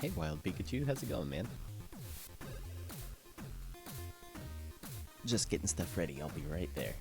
Hey, Wild Pikachu, how's it going, man? Just getting stuff ready, I'll be right there.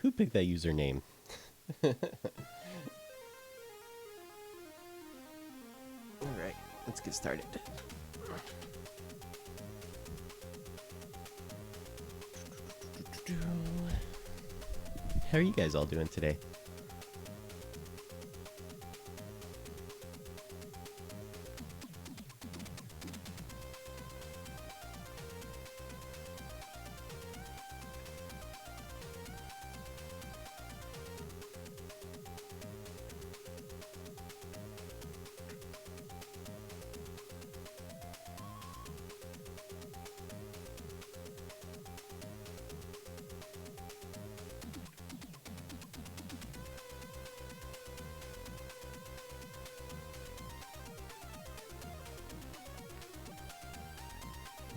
Who picked that username? Alright, let's get started. How are you guys all doing today?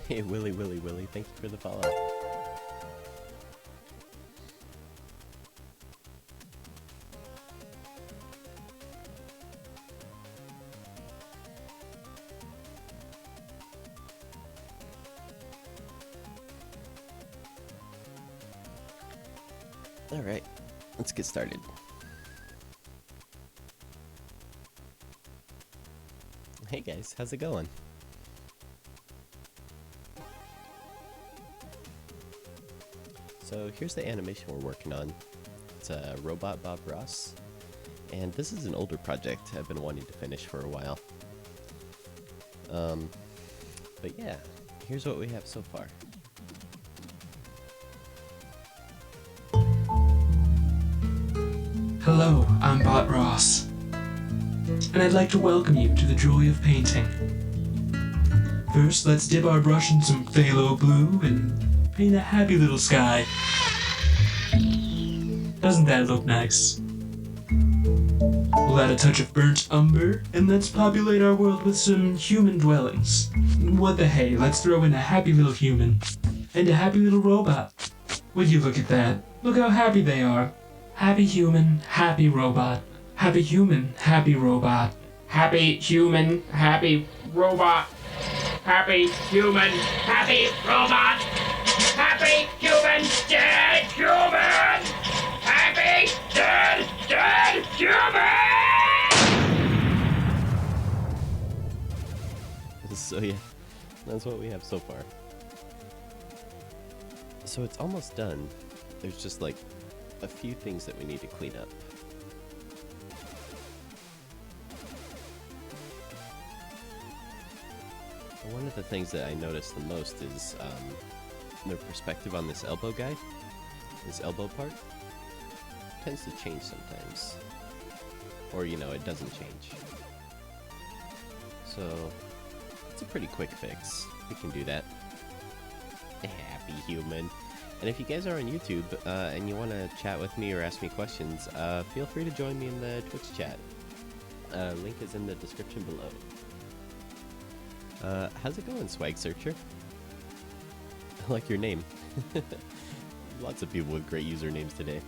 Hey, Willy, thank you for the follow. Alright, let's get started. Hey guys, how's it going? So here's the animation we're working on. It's a Robot Bob Ross, and this is an older project I've been wanting to finish for a while. But yeah, here's what we have so far. Hello, I'm Bot Ross, and I'd like to welcome you to the joy of painting. First, let's dip our brush in some phthalo blue and paint a happy little sky. Doesn't that look nice? We'll add a touch of burnt umber, and let's populate our world with some human dwellings. What the hey, let's throw in a happy little human and a happy little robot. Would you look at that? Look how happy they are. Happy human, happy robot. Happy human, happy robot. Happy human, happy robot. Happy human, happy robot. Happy human, dead human! Happy, dead human! So yeah, that's what we have so far. So it's almost done. There's just like a few things that we need to clean up. One of the things that I noticed the most is the perspective on this elbow guy. This elbow part tends to change sometimes. Or, you know, it doesn't change. So, it's a pretty quick fix. We can do that. Happy human. And if you guys are on YouTube and you want to chat with me or ask me questions, feel free to join me in the Twitch chat. Link is in the description below. How's it going, Swag Searcher? I like your name. Lots of people with great usernames today.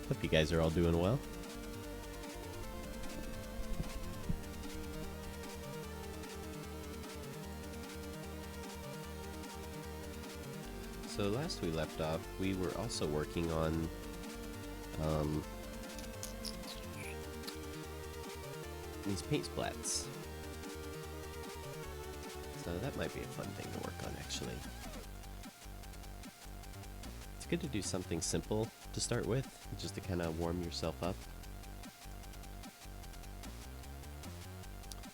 Hope you guys are all doing well. So last we left off, we were also working on these paint splats. So that might be a fun thing to work on, actually. It's good to do something simple to start with, just to kind of warm yourself up.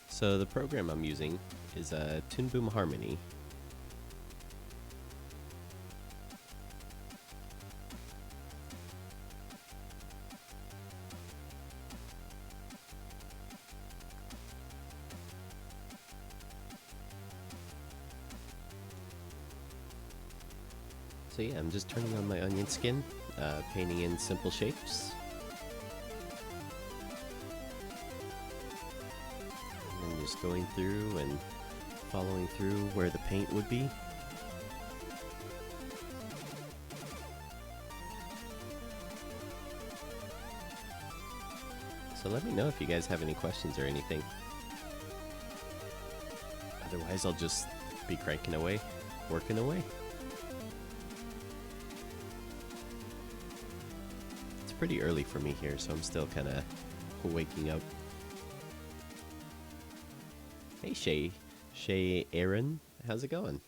So the program I'm using is Toon Boom Harmony. So yeah, I'm just turning on my onion skin, painting in simple shapes. And then just going through and following through where the paint would be. So let me know if you guys have any questions or anything. Otherwise, I'll just be cranking away, working away. Pretty early for me here, so I'm still kind of waking up. Hey Shay Aaron, how's it going?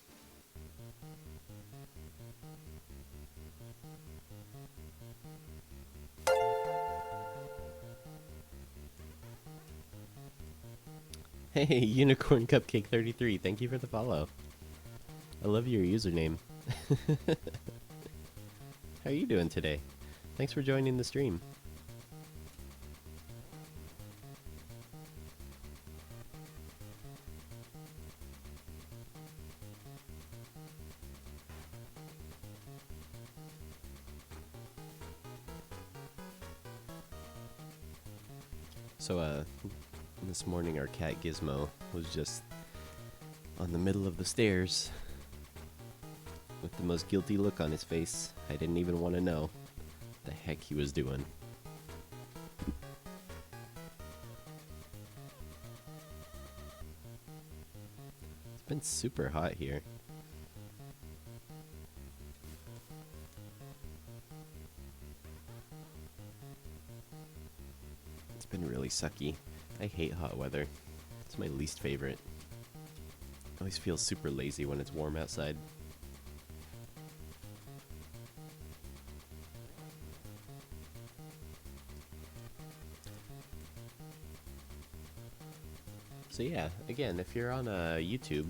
Hey Unicorn Cupcake 33, thank you for the follow. I love your username. How are you doing today? Thanks for joining the stream. So, this morning our cat Gizmo was just on the middle of the stairs with the most guilty look on his face. I didn't even want to know the heck he was doing. It's been super hot here. It's been really sucky. I hate hot weather. It's my least favorite. I always feel super lazy when it's warm outside. So yeah, again, if you're on YouTube,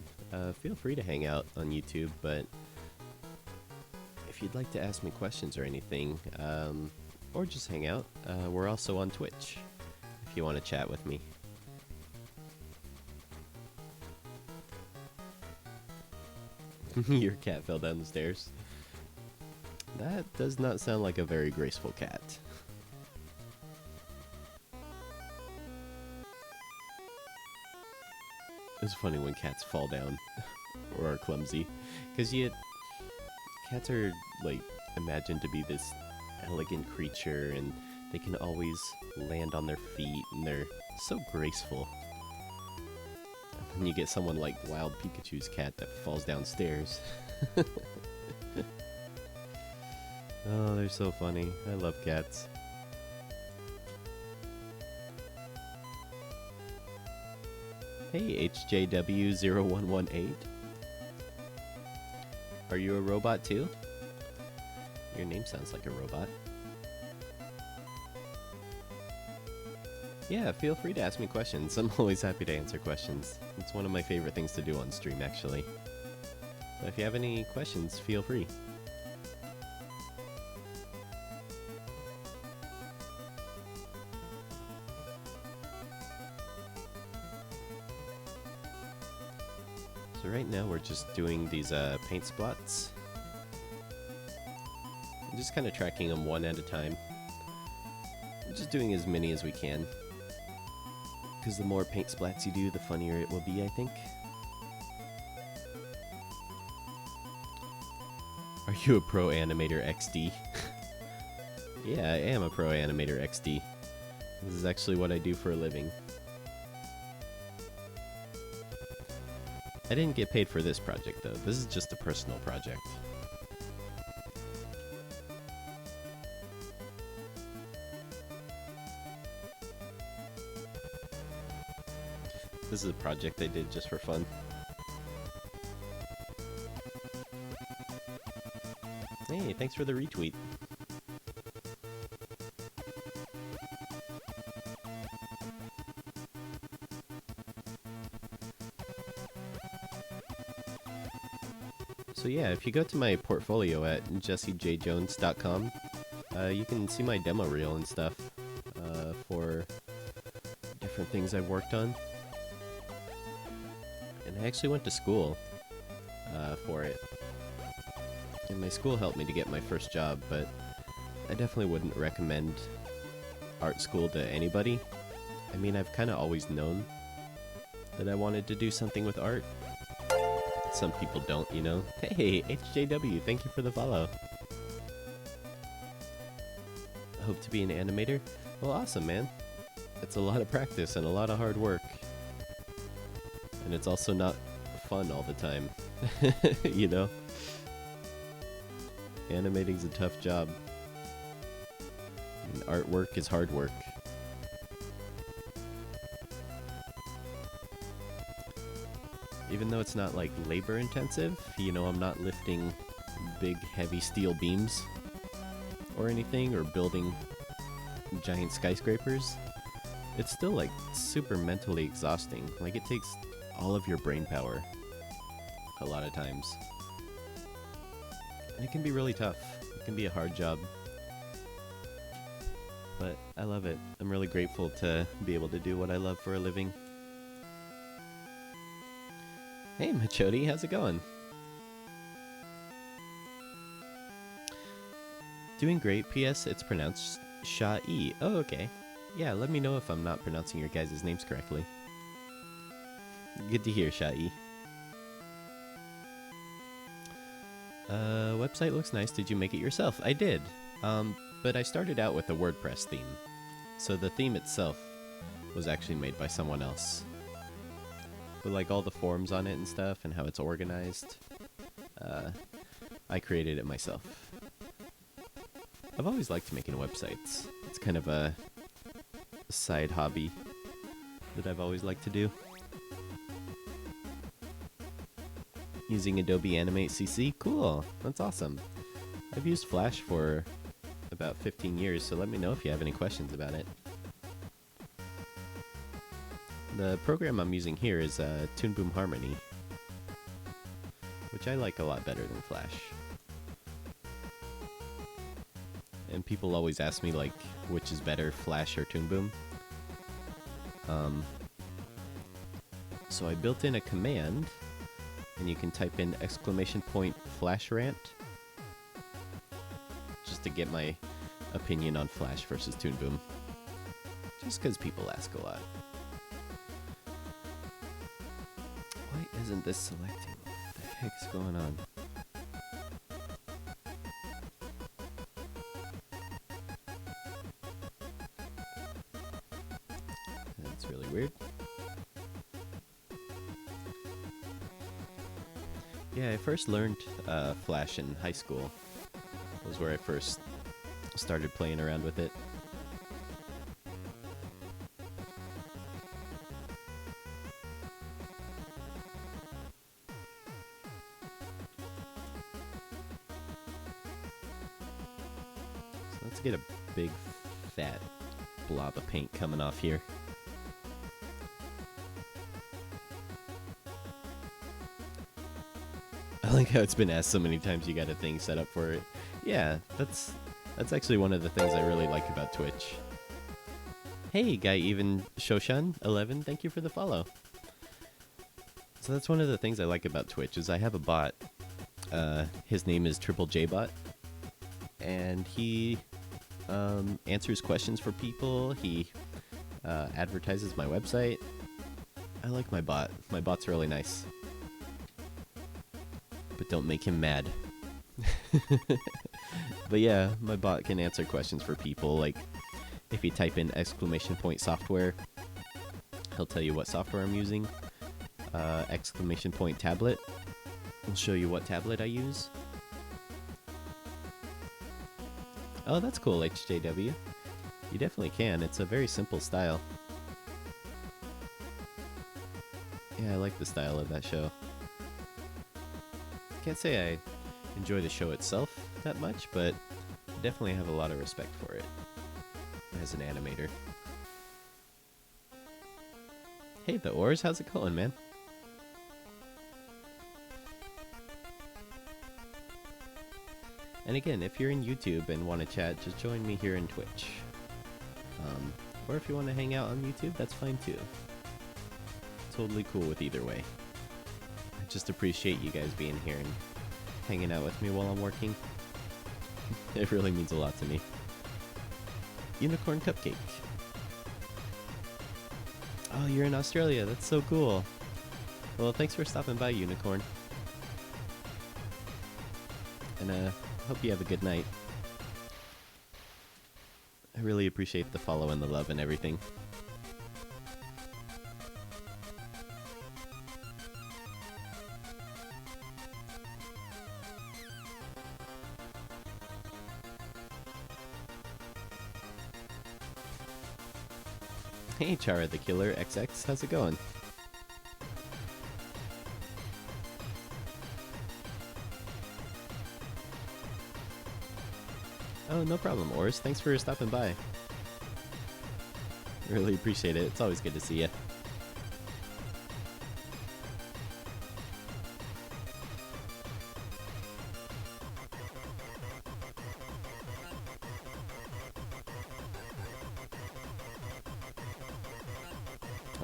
feel free to hang out on YouTube, but if you'd like to ask me questions or anything, or just hang out, we're also on Twitch, if you want to chat with me. Your cat fell down the stairs. That does not sound like a very graceful cat. It's funny when cats fall down or are clumsy, because cats are like imagined to be this elegant creature, and they can always land on their feet, and they're so graceful. And you get someone like Wild Pikachu's cat that falls downstairs. Oh, they're so funny. I love cats. Hey, HJW0118. Are you a robot too? Your name sounds like a robot. Yeah, feel free to ask me questions. I'm always happy to answer questions. It's one of my favorite things to do on stream, actually. So if you have any questions, feel free. So right now we're just doing these paint splots. I'm just kind of tracking them one at a time. I'm just doing as many as we can. Because the more paint splats you do, the funnier it will be, I think. Are you a pro animator XD? Yeah, I am a pro animator XD. This is actually what I do for a living. I didn't get paid for this project though. This is just a personal project. This is a project I did just for fun. Hey, thanks for the retweet. So yeah, if you go to my portfolio at jessejjones.com, you can see my demo reel and stuff for different things I've worked on. And I actually went to school for it. And my school helped me to get my first job, but I definitely wouldn't recommend art school to anybody. I mean, I've kind of always known that I wanted to do something with art. Some people don't, you know. Hey, HJW, thank you for the follow. Hope to be an animator? Well, awesome, man. It's a lot of practice and a lot of hard work. And it's also not fun all the time, you know? Animating's a tough job. And artwork is hard work. Even though it's not like labor intensive, you know, I'm not lifting big heavy steel beams or anything or building giant skyscrapers. It's still like super mentally exhausting. Like it takes all of your brain power a lot of times. And it can be really tough. It can be a hard job. But I love it. I'm really grateful to be able to do what I love for a living. Hey, Machody, how's it going? Doing great. P.S. It's pronounced Sha-E. Oh, okay. Yeah, let me know if I'm not pronouncing your guys' names correctly. Good to hear, Sha-E. Website looks nice. Did you make it yourself? I did. But I started out with a WordPress theme. So the theme itself was actually made by someone else. But like all the forms on it and stuff and how it's organized, I created it myself. I've always liked making websites. It's kind of a side hobby that I've always liked to do. Using Adobe Animate CC? Cool. That's awesome. I've used Flash for about 15 years, so let me know if you have any questions about it. The program I'm using here is Toon Boom Harmony, which I like a lot better than Flash. And people always ask me, like, which is better, Flash or Toon Boom? So I built in a command, and you can type in !Flash rant, just to get my opinion on Flash versus Toon Boom. Just because people ask a lot. Why isn't this selecting? What the heck's going on? That's really weird. Yeah, I first learned Flash in high school. Was where I first started playing around with it. So let's get a big fat blob of paint coming off here. I like how it's been asked so many times you got a thing set up for it. Yeah, that's actually one of the things I really like about Twitch. Hey, guy even Shoshan11, thank you for the follow. So that's one of the things I like about Twitch is I have a bot. His name is Triple J Bot, and he answers questions for people. He advertises my website. I like my bot. My bot's really nice. But don't make him mad. But yeah, my bot can answer questions for people. Like, if you type in !software, he'll tell you what software I'm using. !tablet will show you what tablet I use. Oh, that's cool, HJW. You definitely can. It's a very simple style. Yeah, I like the style of that show. Can't say I enjoy the show itself that much, but I definitely have a lot of respect for it as an animator. Hey, the Oars, how's it going, man? And again, if you're in YouTube and want to chat, just join me here in Twitch. Or if you want to hang out on YouTube, that's fine too. Totally cool with either way. I just appreciate you guys being here and hanging out with me while I'm working. It really means a lot to me. Unicorn Cupcake. Oh, you're in Australia. That's so cool. Well, thanks for stopping by, Unicorn. And hope you have a good night. I really appreciate the follow and the love and everything. Hey, Chara the Killer XX, how's it going? Oh, no problem, Ors. Thanks for stopping by. Really appreciate it. It's always good to see you.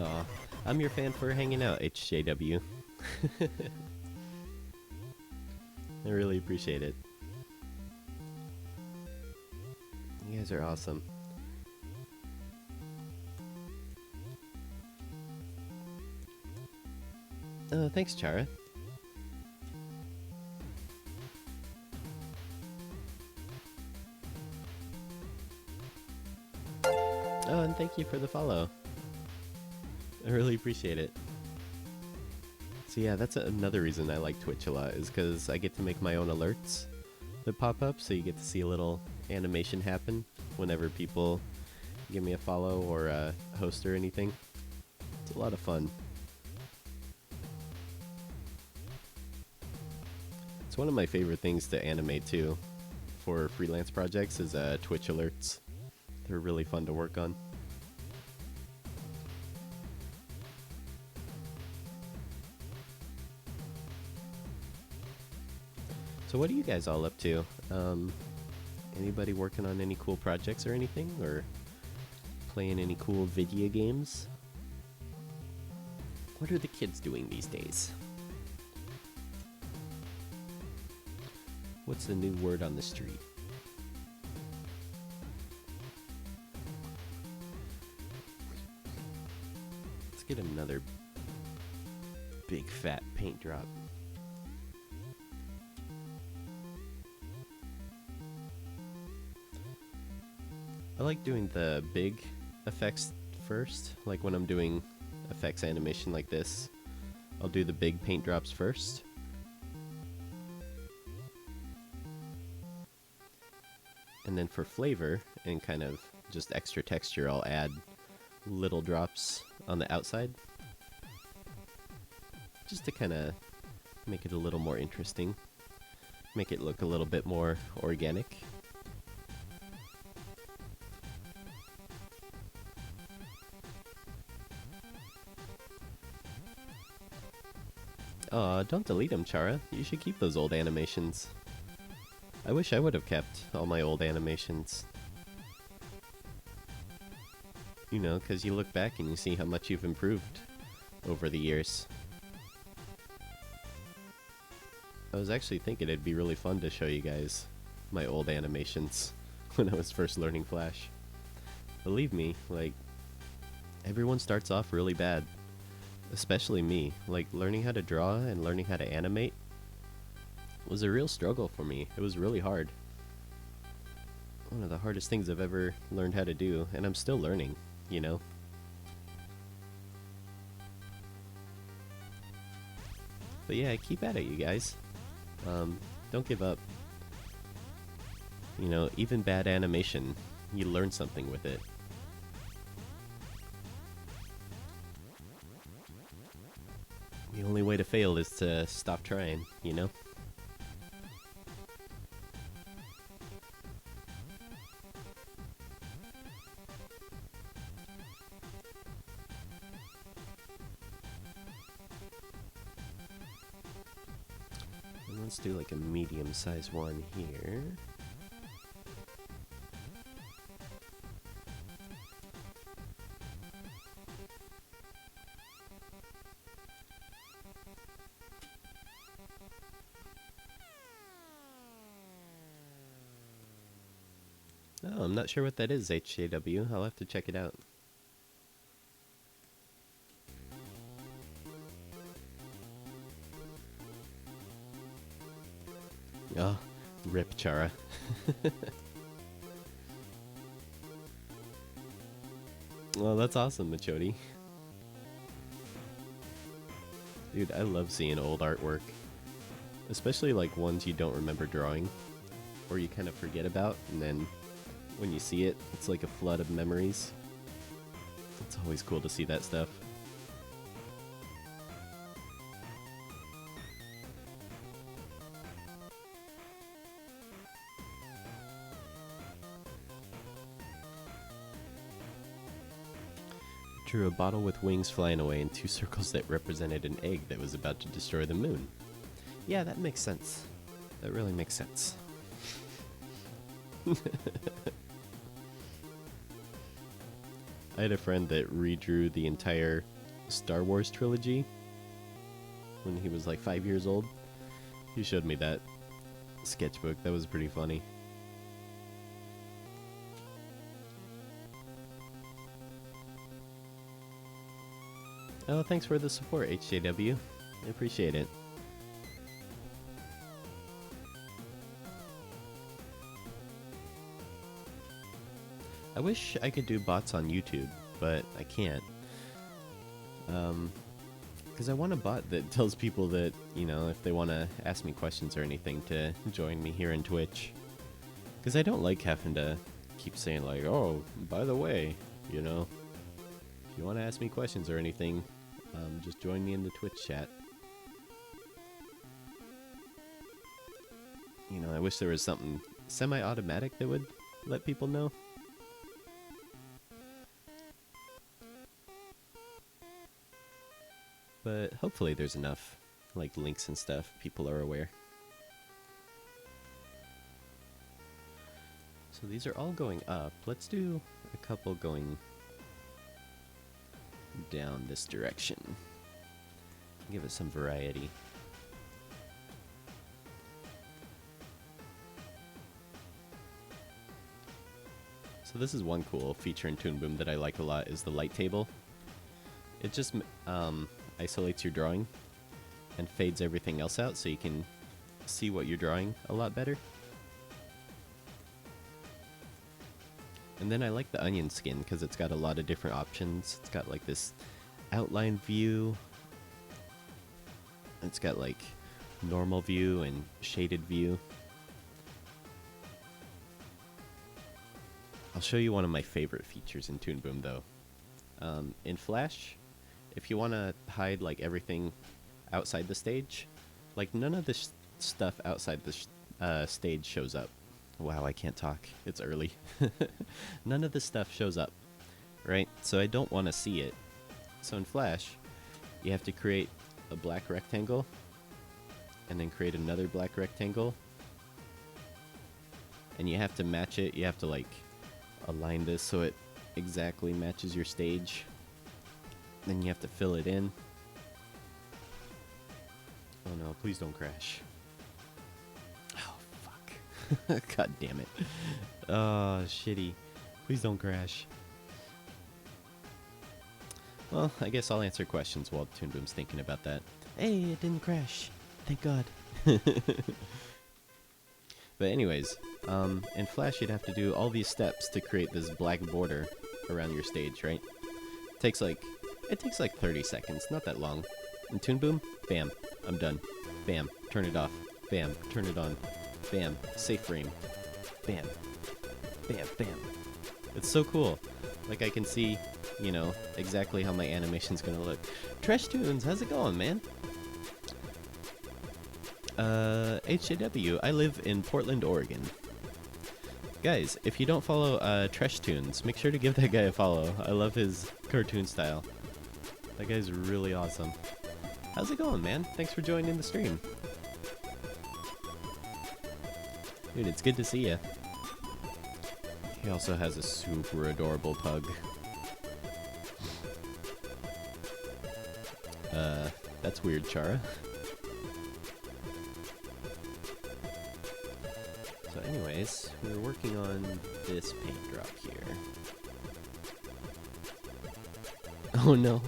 Aw, I'm your fan for hanging out, HJW. I really appreciate it. You guys are awesome. Oh, thanks, Chara. Oh, and thank you for the follow. I really appreciate it. So yeah, that's another reason I like Twitch a lot, is because I get to make my own alerts that pop up, so you get to see a little animation happen whenever people give me a follow or a host or anything. It's a lot of fun. It's one of my favorite things to animate too for freelance projects is Twitch alerts. They're really fun to work on. So what are you guys all up to? Anybody working on any cool projects or anything? Or playing any cool video games? What are the kids doing these days? What's the new word on the street? Let's get another big fat paint drop. I like doing the big effects first, like when I'm doing effects animation like this, I'll do the big paint drops first, And then for flavor and kind of just extra texture, I'll add little drops on the outside, just to kind of make it a little more interesting, make it look a little bit more organic. Aw, don't delete them, Chara. You should keep those old animations. I wish I would have kept all my old animations. You know, because you look back and you see how much you've improved over the years. I was actually thinking it'd be really fun to show you guys my old animations when I was first learning Flash. Believe me, like, everyone starts off really bad. Especially me. Like, learning how to draw and learning how to animate was a real struggle for me. It was really hard. One of the hardest things I've ever learned how to do, and I'm still learning, you know? But yeah, keep at it, you guys. Don't give up. You know, even bad animation, you learn something with it. The only way to fail is to stop trying, you know? And let's do like a medium-sized one here. Oh, I'm not sure what that is, HJW. I'll have to check it out. Oh, rip Chara. Well, that's awesome, Machodi. Dude, I love seeing old artwork. Especially like ones you don't remember drawing, or you kind of forget about, and then when you see it, it's like a flood of memories. It's always cool to see that stuff. Drew a bottle with wings flying away and 2 circles that represented an egg that was about to destroy the moon. Yeah, that makes sense. That really makes sense. I had a friend that redrew the entire Star Wars trilogy when he was like 5 years old. He showed me that sketchbook. That was pretty funny. Oh, thanks for the support, HJW. I appreciate it. I wish I could do bots on YouTube, but I can't. Because I want a bot that tells people that, you know, if they want to ask me questions or anything, to join me here in Twitch. Because I don't like having to keep saying, like, oh, by the way, you know, if you want to ask me questions or anything, just join me in the Twitch chat. You know, I wish there was something semi-automatic that would let people know. But hopefully there's enough, like, links and stuff, people are aware. So these are all going up. Let's do a couple going down this direction. Give it some variety. So this is one cool feature in Toon Boom that I like a lot, is the light table. It just isolates your drawing and fades everything else out so you can see what you're drawing a lot better. And then I like the onion skin because it's got a lot of different options. It's got like this outline view. It's got like normal view and shaded view. I'll show you one of my favorite features in Toon Boom, though. In Flash, if you want to hide like everything outside the stage, like none of this stuff outside the stage shows up. Wow, I can't talk. It's early. None of this stuff shows up, right? So I don't want to see it. So in Flash, you have to create a black rectangle, and then create another black rectangle, and you have to match it. You have to like align this so it exactly matches your stage. Then you have to fill it in. Oh no, please don't crash. Oh fuck. God damn it. Oh, shitty. Please don't crash. Well, I guess I'll answer questions while Toon Boom's thinking about that. Hey, it didn't crash. Thank God. But anyways, in Flash you'd have to do all these steps to create this black border around your stage, right? It takes like 30 seconds, not that long. In Toon Boom, bam, I'm done. Bam, turn it off. Bam, turn it on. Bam, safe frame. Bam, bam, bam. It's so cool. Like I can see, you know, exactly how my animation's gonna look. Trash Tunes, how's it going, man? HJW, I live in Portland, Oregon. Guys, if you don't follow Trash Tunes, make sure to give that guy a follow. I love his cartoon style. That guy's really awesome. How's it going, man? Thanks for joining the stream. Dude, it's good to see you. He also has a super adorable pug. That's weird, Chara. So anyways, we were working on this paint drop here. Oh no,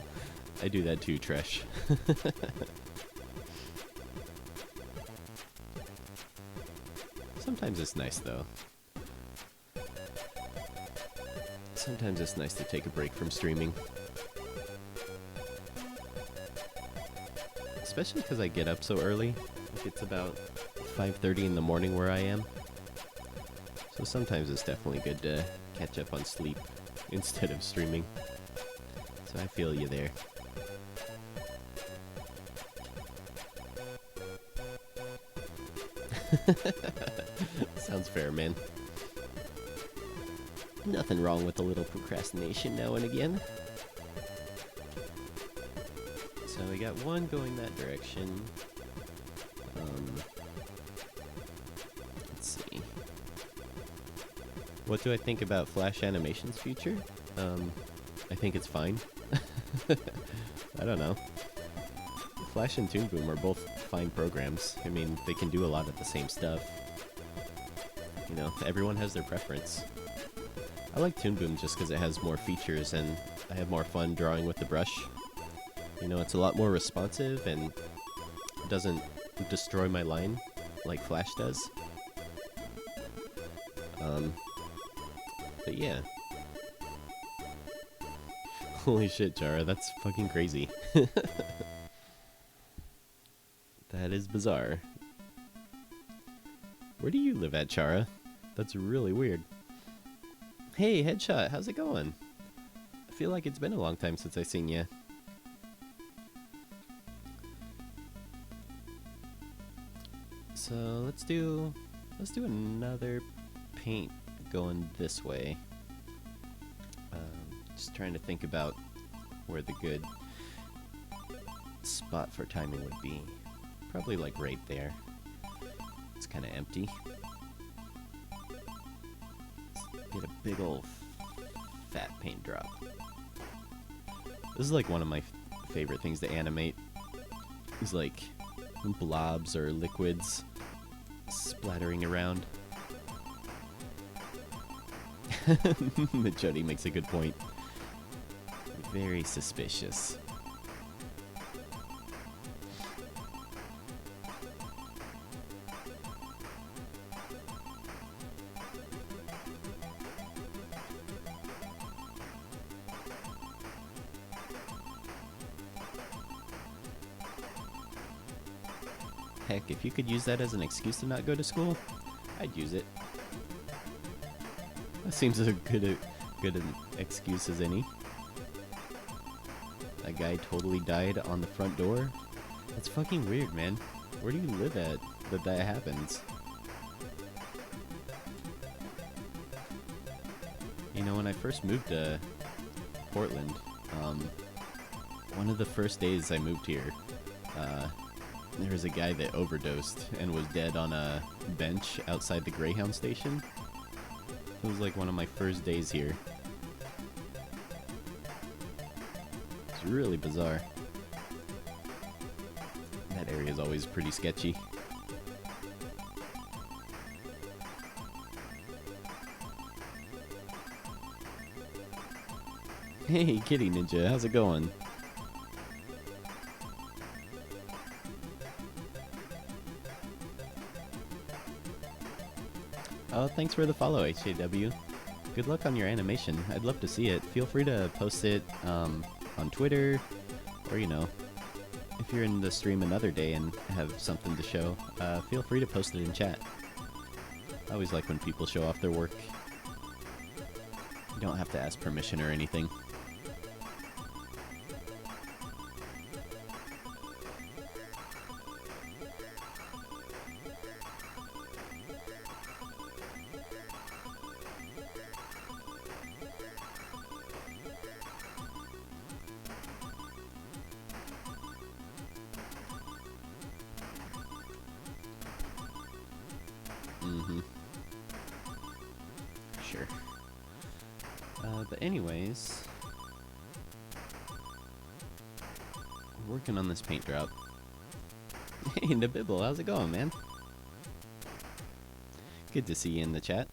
I do that too, Tresh. Sometimes it's nice though. Sometimes it's nice to take a break from streaming. Especially because I get up so early. Like it's about 5:30 in the morning where I am. So sometimes it's definitely good to catch up on sleep instead of streaming. So I feel you there. Sounds fair, man. Nothing wrong with a little procrastination now and again. So we got one going that direction. Let's see. What do I think about Flash Animation's future? I think it's fine. I don't know. Flash and Toon Boom are both fine programs. I mean, they can do a lot of the same stuff. You know, everyone has their preference. I like Toon Boom just because it has more features and I have more fun drawing with the brush. You know, it's a lot more responsive and it doesn't destroy my line like Flash does. But yeah. Holy shit, Jara, that's fucking crazy. That is bizarre. Where do you live at, Chara? That's really weird. Hey, Headshot, how's it going? I feel like it's been a long time since I've seen you. So let's do another paint going this way. Just trying to think about where the good spot for timing would be. Probably like right there. It's kind of empty. Let's get a big old fat paint drop. This is like one of my favorite things to animate. Is like blobs or liquids splattering around. Jody makes a good point. Very suspicious. Heck, if you could use that as an excuse to not go to school, I'd use it. That seems as good an excuse as any. A guy totally died on the front door? That's fucking weird, man. Where do you live at that happens? You know, when I first moved to Portland, one of the first days I moved here, there was a guy that overdosed and was dead on a bench outside the Greyhound station. It was like one of my first days here. It's really bizarre. That area is always pretty sketchy. Hey, Kitty Ninja, how's it going? Oh, thanks for the follow, HAW. Good luck on your animation. I'd love to see it. Feel free to post it on Twitter, or, you know, if you're in the stream another day and have something to show, feel free to post it in chat. I always like when people show off their work. You don't have to ask permission or anything. Sure. But anyways, we're working on this paint drop. Hey, Nabibble, how's it going, man? Good to see you in the chat.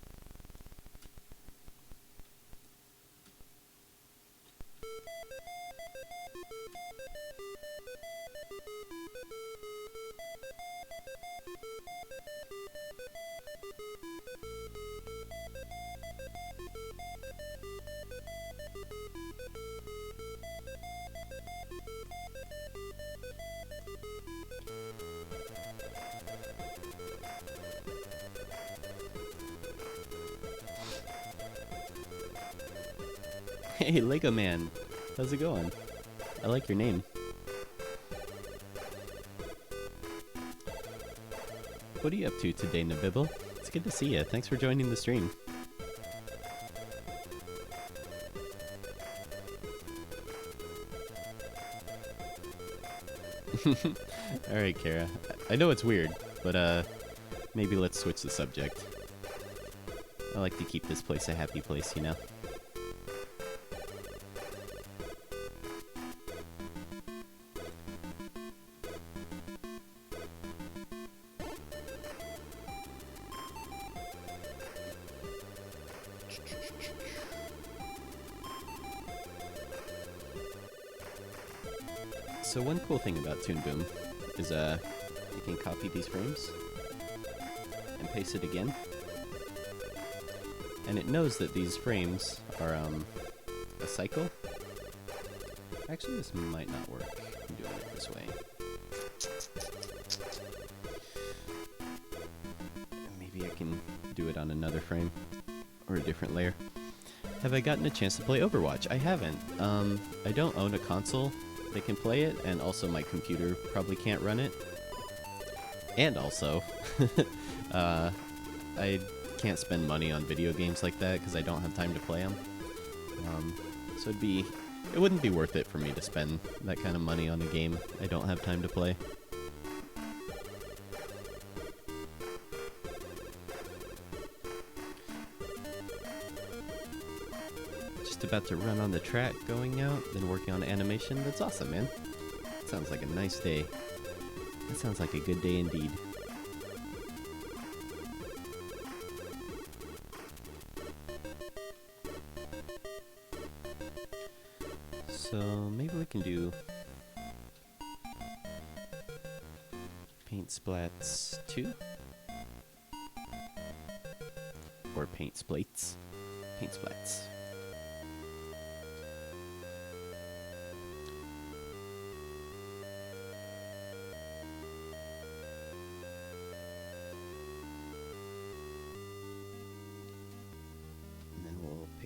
Hey, Lego Man, how's it going? I like your name. What are you up to today, Nabibble? It's good to see you. Thanks for joining the stream. Alright, Kara. I know it's weird, but maybe let's switch the subject. I like to keep this place a happy place, you know? So one cool thing about Toon Boom is you can copy these frames and paste it again, and it knows that these frames are a cycle. Actually, this might not work. I'm doing it this way. Maybe I can do it on another frame or a different layer. Have I gotten a chance to play Overwatch? I haven't. I don't own a console that can play it, and also my computer probably can't run it. And also, I can't spend money on video games like that because I don't have time to play them. So it wouldn't be worth it for me to spend that kind of money on a game I don't have time to play. About to run on the track going out, then working on animation. That's awesome, man. Sounds like a nice day. That sounds like a good day indeed. So maybe we can do Paint Splats 2? Or Paint Splates? Paint Splats.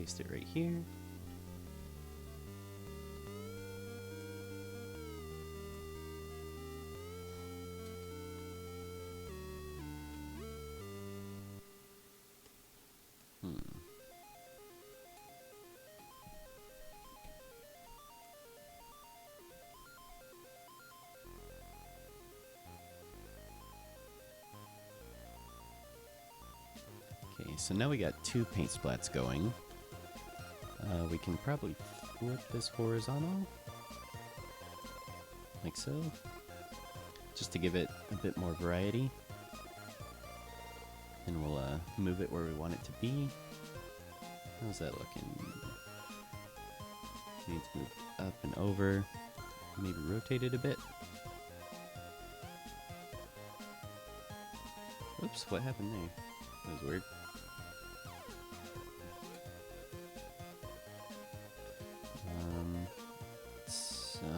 paste it right here. Okay, so now we got 2 paint splats going. We can probably flip this horizontal, like so, just to give it a bit more variety. And we'll move it where we want it to be. How's that looking? Needs moved up and over. Maybe rotate it a bit. Oops, what happened there? That was weird. So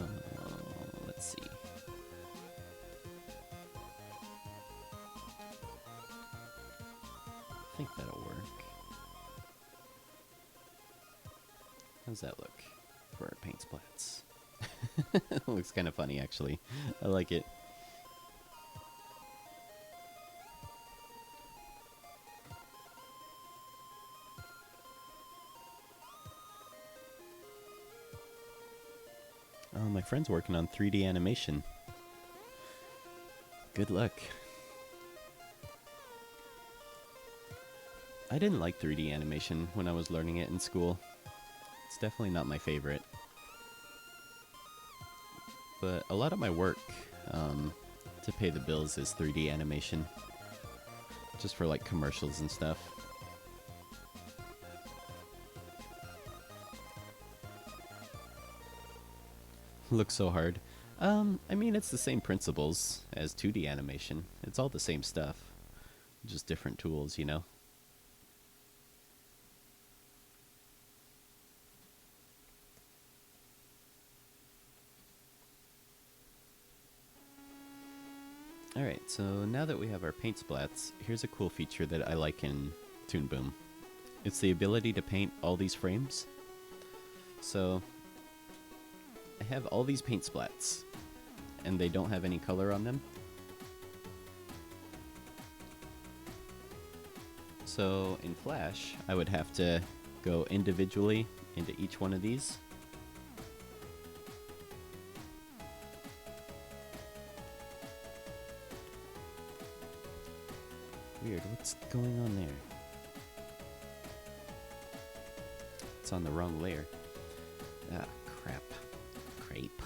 let's see. I think that'll work. How's that look for our paint splats? It looks kind of funny, actually. I like it. Oh, my friend's working on 3D animation. Good luck. I didn't like 3D animation when I was learning it in school. It's definitely not my favorite. But a lot of my work to pay the bills is 3D animation. Just for like commercials and stuff. Looks so hard. I mean, it's the same principles as 2D animation. It's all the same stuff. Just different tools, you know? Alright, so now that we have our paint splats, here's a cool feature that I like in Toon Boom. It's the ability to paint all these frames. So, I have all these paint splats, and they don't have any color on them. So, in Flash, I would have to go individually into each one of these. Weird, what's going on there? It's on the wrong layer. Ah, crap. Crepe.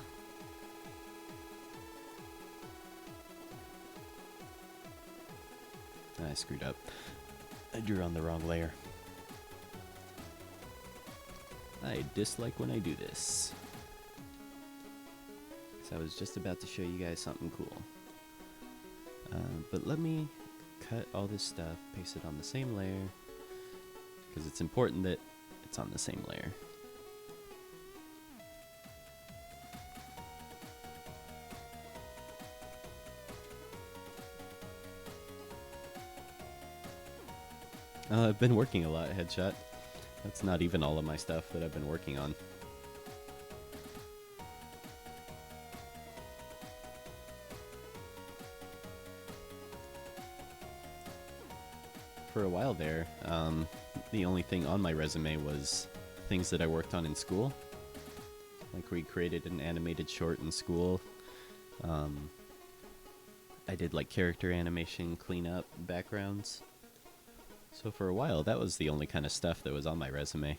I screwed up. I drew on the wrong layer. I dislike when I do this. So I was just about to show you guys something cool. But let me cut all this stuff, paste it on the same layer, because it's important that it's on the same layer. I've been working a lot, Headshot. That's not even all of my stuff that I've been working on. For a while there, the only thing on my resume was things that I worked on in school. Like we created an animated short in school. I did like character animation, cleanup, backgrounds. So for a while, that was the only kind of stuff that was on my resume.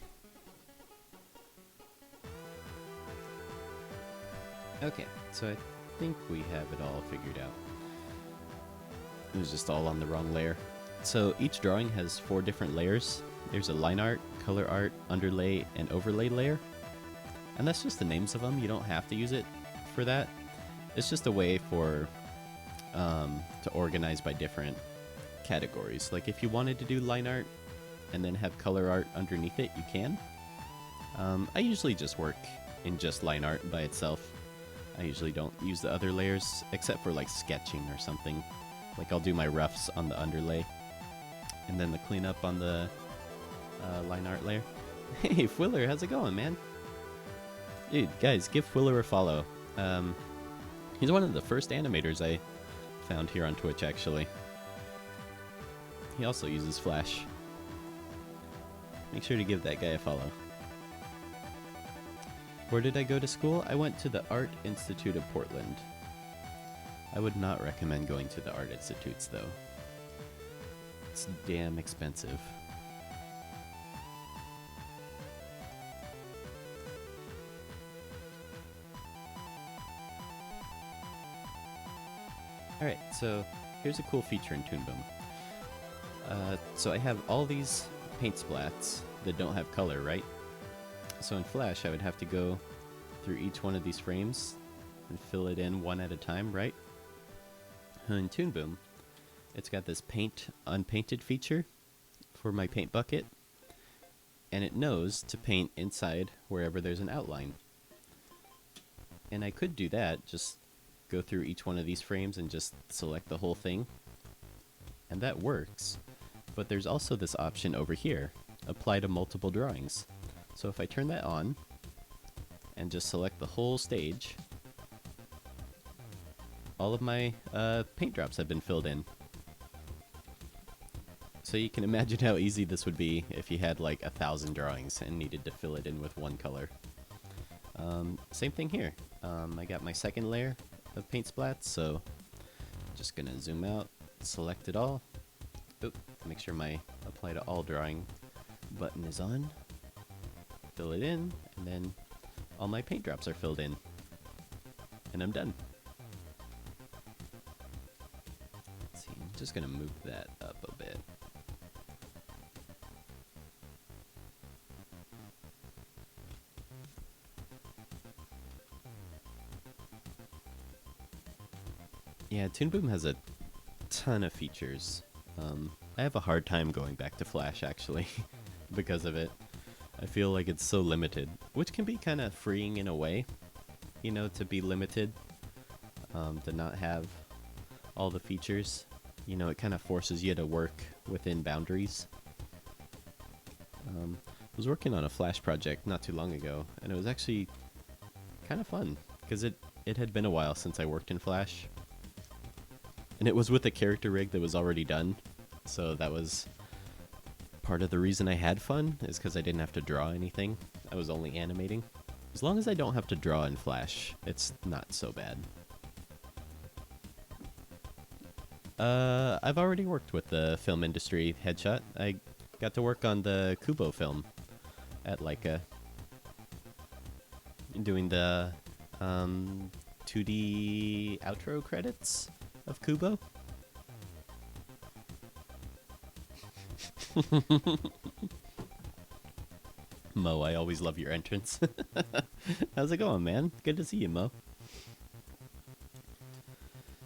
Okay, so I think we have it all figured out. It was just all on the wrong layer. So each drawing has 4 different layers. There's a line art, color art, underlay, and overlay layer. And that's just the names of them. You don't have to use it for that. It's just a way for to organize by different categories. Like if you wanted to do line art and then have color art underneath it, you can. I usually just work in just line art by itself. I usually don't use the other layers except for like sketching or something. Like I'll do my roughs on the underlay and then the cleanup on the line art layer. Hey, Fwiller, how's it going, man? Dude, guys, give Fwiller a follow. He's one of the first animators I found here on Twitch, actually. He also uses Flash. Make sure to give that guy a follow. Where did I go to school? I went to the Art Institute of Portland. I would not recommend going to the art institutes, though. It's damn expensive. Alright, so here's a cool feature in Toon Boom. So I have all these paint splats that don't have color, right? So in Flash, I would have to go through each one of these frames and fill it in one at a time, right? In Toon Boom, it's got this paint unpainted feature for my paint bucket, and it knows to paint inside wherever there's an outline. And I could do that, just go through each one of these frames and just select the whole thing, and that works. But there's also this option over here, apply to multiple drawings. So if I turn that on and just select the whole stage, all of my paint drops have been filled in. So you can imagine how easy this would be if you had like 1,000 drawings and needed to fill it in with one color. Same thing here. I got my second layer of paint splats, so just gonna zoom out, select it all. Oop, make sure my apply to all drawing button is on. Fill it in, and then all my paint drops are filled in. And I'm done. Let's see, I'm just gonna move that up a bit. Yeah, Toon Boom has a ton of features. I have a hard time going back to Flash, actually, because of it. I feel like it's so limited, which can be kind of freeing in a way, you know, to be limited, to not have all the features. You know, it kind of forces you to work within boundaries. I was working on a Flash project not too long ago, and it was actually kind of fun, because it had been a while since I worked in Flash. And it was with a character rig that was already done, so that was part of the reason I had fun, is because I didn't have to draw anything. I was only animating. As long as I don't have to draw in Flash, it's not so bad. I've already worked with the film industry headshot. I got to work on the Kubo film at Leica, doing the 2D outro credits of Kubo. Mo, I always love your entrance. How's it going, man? Good to see you, Mo.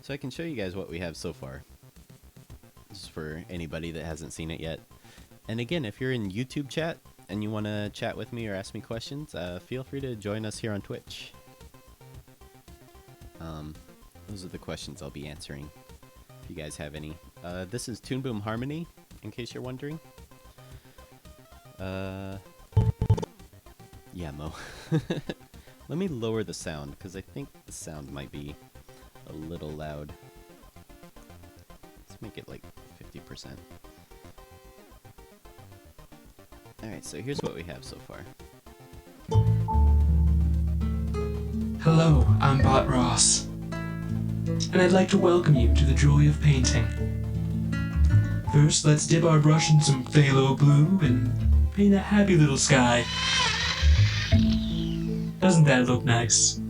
So I can show you guys what we have so far. This is for anybody that hasn't seen it yet. And again, if you're in YouTube chat and you want to chat with me or ask me questions, feel free to join us here on Twitch. Those are the questions I'll be answering, if you guys have any. This is Toon Boom Harmony, in case you're wondering. Yeah, Mo. Let me lower the sound, because I think the sound might be a little loud. Let's make it like 50%. Alright, so here's what we have so far. Hello, I'm Bot Ross, and I'd like to welcome you to the joy of painting. First, let's dip our brush in some phthalo blue and paint a happy little sky. Doesn't that look nice?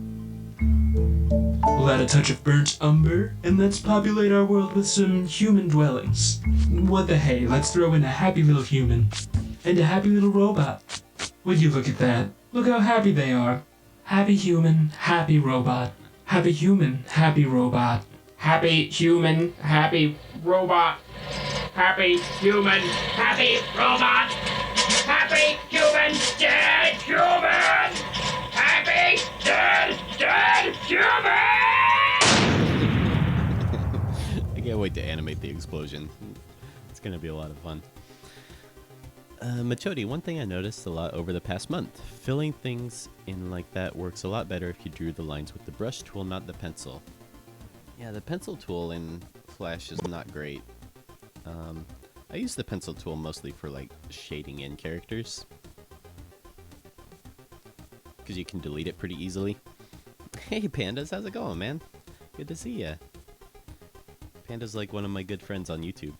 We'll add a touch of burnt umber, and let's populate our world with some human dwellings. What the hey, let's throw in a happy little human and a happy little robot. Would you look at that? Look how happy they are. Happy human, happy robot. Happy human, happy robot. Happy human, happy robot. Happy human, happy robot. Happy human, dead human. Happy dead human. I can't wait to animate the explosion. It's gonna be a lot of fun. Machodi, one thing I noticed a lot over the past month. Filling things in like that works a lot better if you drew the lines with the brush tool, not the pencil. Yeah, the pencil tool in Flash is not great. I use the pencil tool mostly for like shading in characters, because you can delete it pretty easily. Hey Pandas, how's it going, man? Good to see ya. Panda's like one of my good friends on YouTube.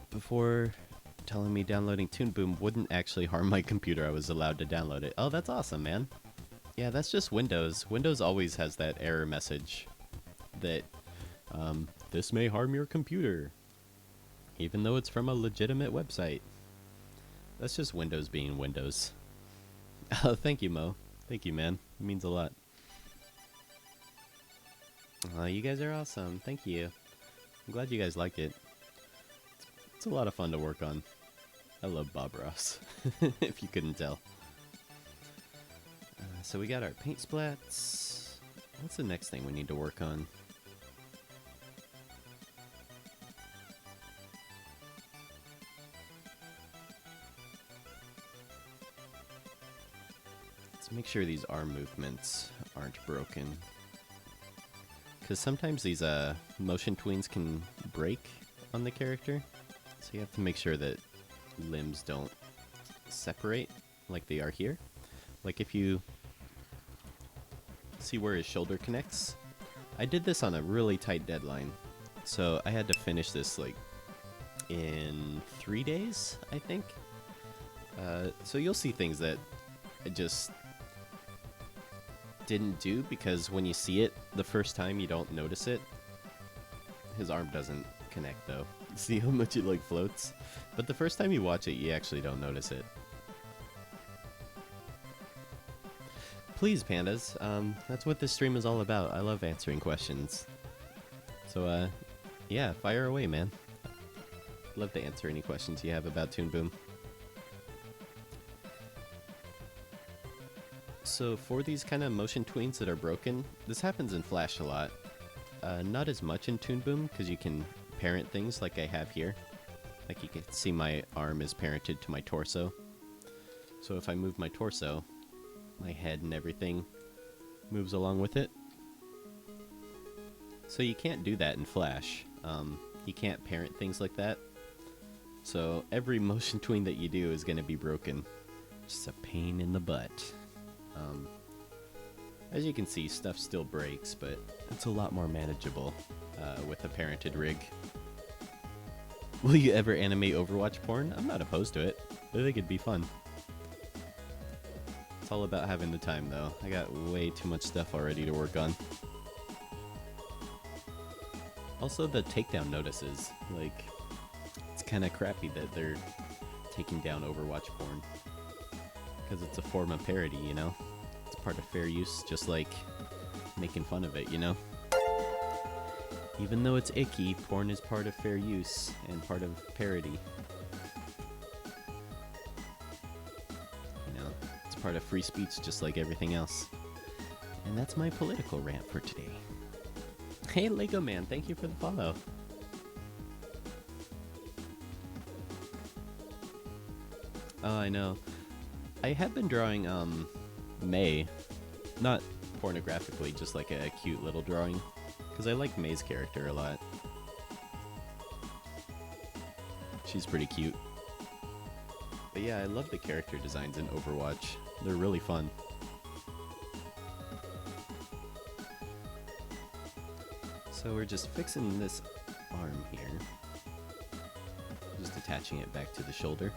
Before telling me downloading Toon Boom wouldn't actually harm my computer, I was allowed to download it. Oh, that's awesome, man. Yeah, that's just Windows. Windows always has that error message that this may harm your computer, even though it's from a legitimate website. That's just Windows being Windows. Oh, thank you, Mo. Thank you, man. It means a lot. Oh, you guys are awesome. Thank you. I'm glad you guys like it. It's a lot of fun to work on. I love Bob Ross, if you couldn't tell. So we got our paint splats. What's the next thing we need to work on? Let's make sure these arm movements aren't broken. Because sometimes these motion tweens can break on the character. So you have to make sure that limbs don't separate like they are here. Like if you see where his shoulder connects. I did this on a really tight deadline. So I had to finish this like in 3 days, I think. So you'll see things that I just didn't do because when you see it the first time you don't notice it. His arm doesn't connect though. See how much it like floats? But the first time you watch it you actually don't notice it. Please, Pandas. That's what this stream is all about. I love answering questions. So yeah, fire away, man. Love to answer any questions you have about Toon Boom. So for these kind of motion tweens that are broken, this happens in Flash a lot. Not as much in Toon Boom, because you can parent things like I have here. Like you can see my arm is parented to my torso. So if I move my torso, my head and everything moves along with it. So you can't do that in Flash. You can't parent things like that. So every motion tween that you do is going to be broken. Just a pain in the butt. As you can see, stuff still breaks, but it's a lot more manageable with a parented rig. Will you ever animate Overwatch porn? I'm not opposed to it. I think it'd be fun. It's all about having the time, though. I got way too much stuff already to work on. Also, the takedown notices. Like, it's kind of crappy that they're taking down Overwatch porn. Because it's a form of parody, you know? It's part of fair use, just like making fun of it, you know? Even though it's icky, porn is part of fair use and part of parody. You know, it's part of free speech just like everything else. And that's my political rant for today. Hey Lego Man, thank you for the follow. Oh, I know. I have been drawing May, not pornographically, just like a cute little drawing, because I like May's character a lot. She's pretty cute. But yeah, I love the character designs in Overwatch. They're really fun. So we're just fixing this arm here. Just attaching it back to the shoulder.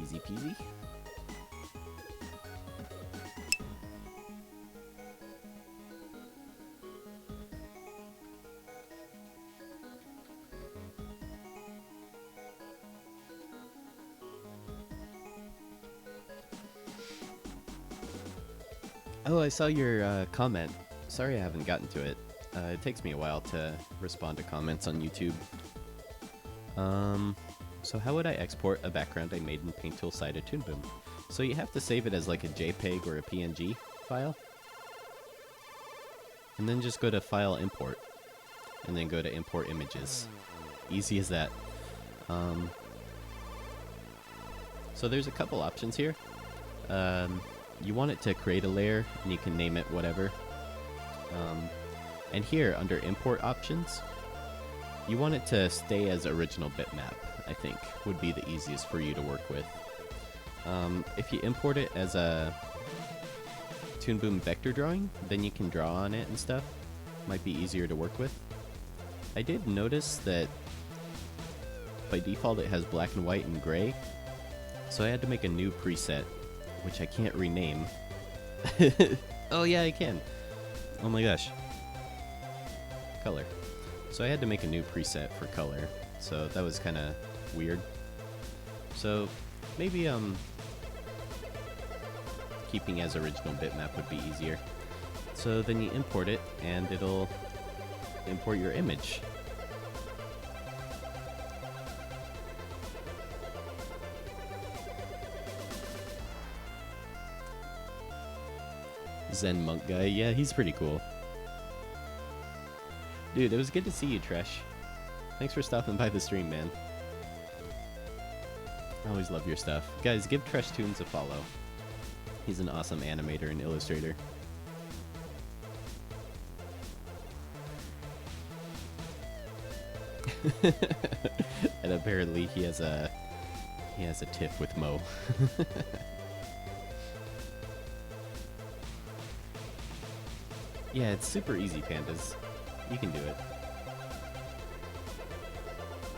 Easy peasy. Oh, I saw your comment. Sorry I haven't gotten to it. It takes me a while to respond to comments on YouTube. So how would I export a background I made in Paint Tool side of Toon Boom? So you have to save it as like a JPEG or a PNG file. And then just go to File Import. and then go to import images. Easy as that. So there's a couple options here. You want it to create a layer, and you can name it whatever. And here, under import options, you want it to stay as original bitmap, I think, would be the easiest for you to work with. If you import it as a Toon Boom vector drawing, then you can draw on it and stuff. Might be easier to work with. I did notice that by default it has black and white and gray, so I had to make a new preset, which I can't rename. Oh yeah, I can. Oh my gosh. Color. So I had to make a new preset for color, so that was kind of weird. So maybe keeping as original bitmap would be easier. So then you import it, and it'll import your image. Zen monk guy, yeah, he's pretty cool. Dude, it was good to see you, Tresh. Thanks for stopping by the stream, man. I always love your stuff. Guys, give Tresh Toons a follow. He's an awesome animator and illustrator. And apparently he has a tiff with Mo. Yeah, it's super easy, pandas. You can do it.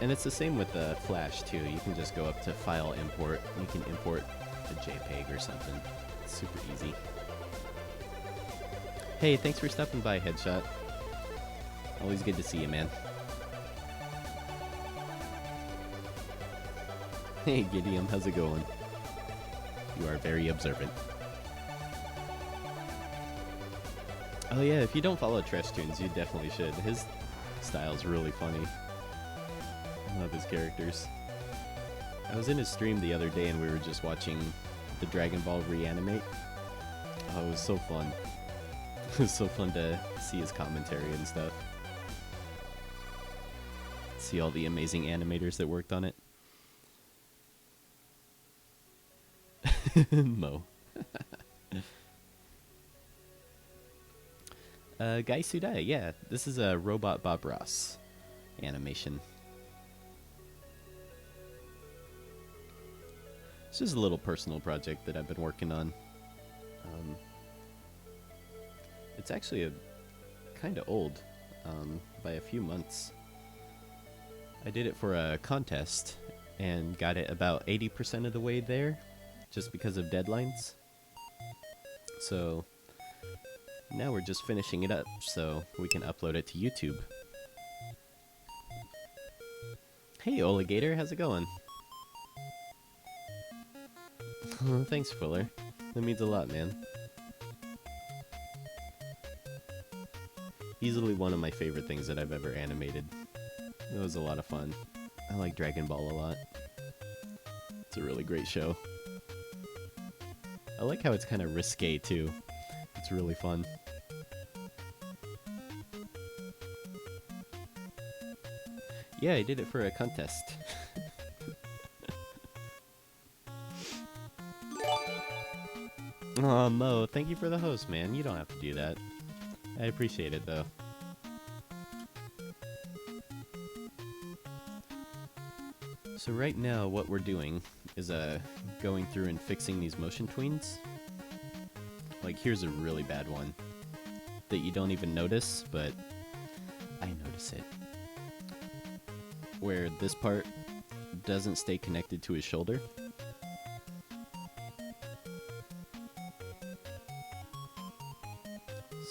And it's the same with the Flash too. You can just go up to File Import, and you can import a JPEG or something. It's super easy. Hey, thanks for stopping by, Headshot. Always good to see you, man. Hey, Gideon, how's it going? You are very observant. Oh yeah, if you don't follow Tresh Toons, you definitely should. His style's really funny. I love his characters. I was in his stream the other day and we were just watching the Dragon Ball Reanimate. Oh, it was so fun. It was so fun to see his commentary and stuff. See all the amazing animators that worked on it. Mo. Guy Sudai, yeah. This is a Robot Bob Ross animation. It's just a little personal project that I've been working on. It's actually kind of old, by a few months. I did it for a contest and got it about 80% of the way there, just because of deadlines. So now we're just finishing it up so we can upload it to YouTube. Hey Oligator, how's it going? Thanks, Fuller. That means a lot, man. Easily one of my favorite things that I've ever animated. It was a lot of fun. I like Dragon Ball a lot. It's a really great show. I like how it's kind of risque too. It's really fun. Yeah, I did it for a contest. Aw, Mo, thank you for the host, man. You don't have to do that. I appreciate it, though. So right now, what we're doing is going through and fixing these motion tweens. Like, here's a really bad one that you don't even notice, but I notice it. Where this part doesn't stay connected to his shoulder.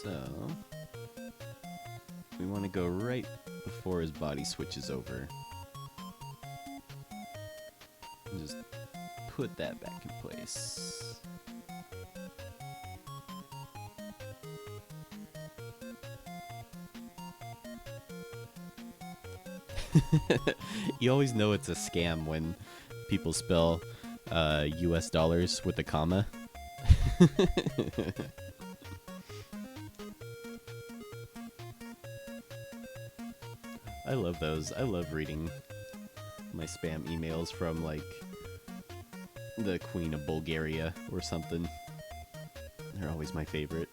So we want to go right before his body switches over. And just put that back in place. You always know it's a scam when people spell US dollars with a comma. I love those. I love reading my spam emails from, like, the Queen of Bulgaria or something. They're always my favorite.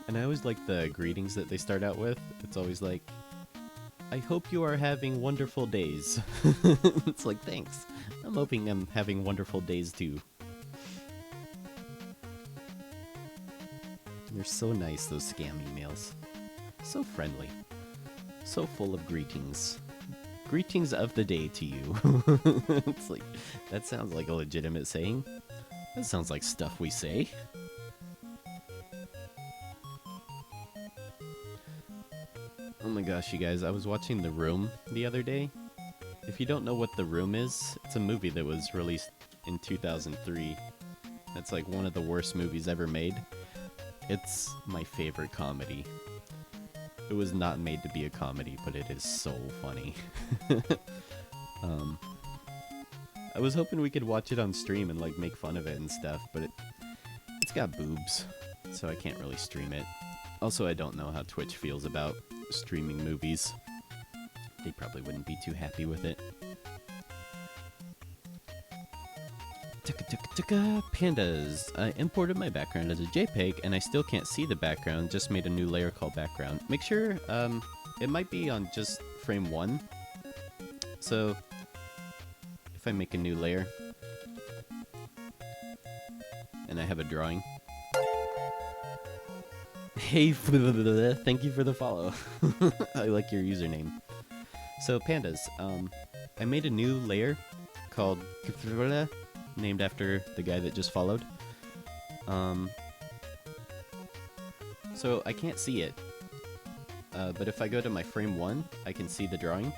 And I always like the greetings that they start out with. It's always like, I hope you are having wonderful days. It's like, thanks. I'm hoping I'm having wonderful days too. They're so nice, those scam emails. So friendly. So full of greetings. Greetings of the day to you. It's like, that sounds like a legitimate saying. That sounds like stuff we say. Oh my gosh, you guys, I was watching The Room the other day. If you don't know what The Room is, it's a movie that was released in 2003. It's like one of the worst movies ever made. It's my favorite comedy. It was not made to be a comedy, but it is so funny. I was hoping we could watch it on stream and like make fun of it and stuff, but it's got boobs, so I can't really stream it. Also, I don't know how Twitch feels about streaming movies. They probably wouldn't be too happy with it. Pandas. I imported my background as a JPEG and I still can't see the background, just made a new layer called background. Make sure, it might be on just frame 1. So, if I make a new layer, and I have a drawing. Hey, thank you for the follow. I like your username. So, pandas, I made a new layer called named after the guy that just followed. So I can't see it, but if I go to my frame 1, I can see the drawing,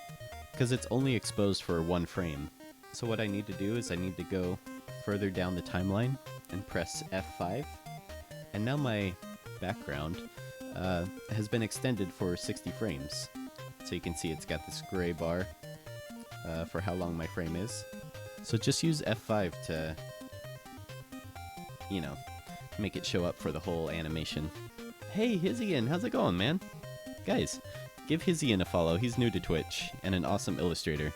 because it's only exposed for 1 frame. So what I need to do is I need to go further down the timeline and press F5, and now my background has been extended for 60 frames. So you can see it's got this gray bar for how long my frame is. So just use F5 to, you know, make it show up for the whole animation. Hey, Hizian, how's it going, man? Guys, give Hizian a follow. He's new to Twitch and an awesome illustrator.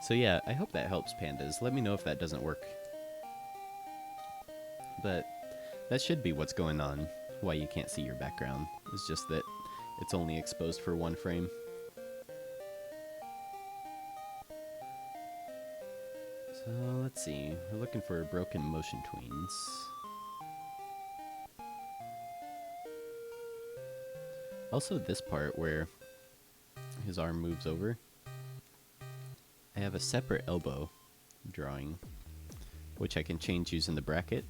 So yeah, I hope that helps, pandas. Let me know if that doesn't work. But that should be what's going on, why you can't see your background. It's just that it's only exposed for 1 frame. So let's see, we're looking for broken motion tweens. Also this part where his arm moves over, I have a separate elbow drawing, which I can change using the bracket,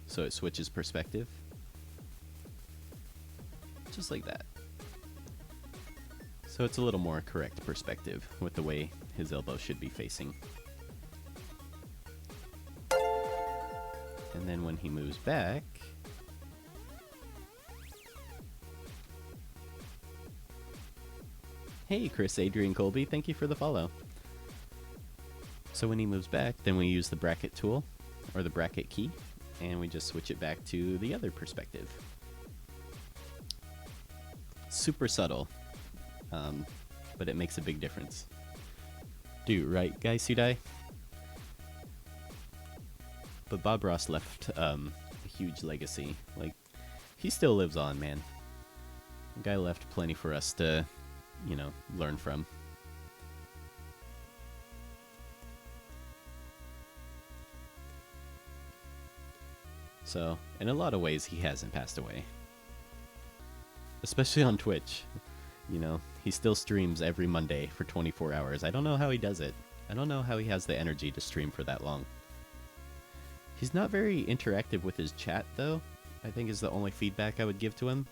so it switches perspective, just like that. So it's a little more correct perspective with the way his elbow should be facing. And then when he moves back, hey, Chris Adrian Colby, thank you for the follow. So when he moves back, then we use the bracket tool, or the bracket key, and we just switch it back to the other perspective. Super subtle, but it makes a big difference. Dude, right, Guy Sudai? But Bob Ross left a huge legacy. Like, he still lives on, man. The guy left plenty for us to, you know, learn from. So, in a lot of ways, he hasn't passed away. Especially on Twitch. You know, he still streams every Monday for 24 hours. I don't know how he does it. I don't know how he has the energy to stream for that long. He's not very interactive with his chat, though. I think is the only feedback I would give to him.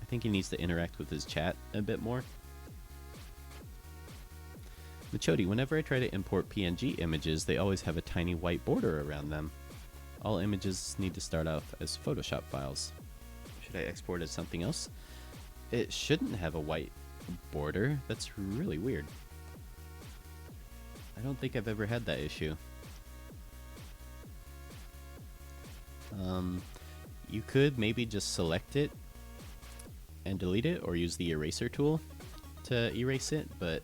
I think he needs to interact with his chat a bit more. Machodi, whenever I try to import PNG images, they always have a tiny white border around them. All images need to start off as Photoshop files. Should I export as something else? It shouldn't have a white border. That's really weird. I don't think I've ever had that issue. You could maybe just select it and delete it, or use the eraser tool to erase it, but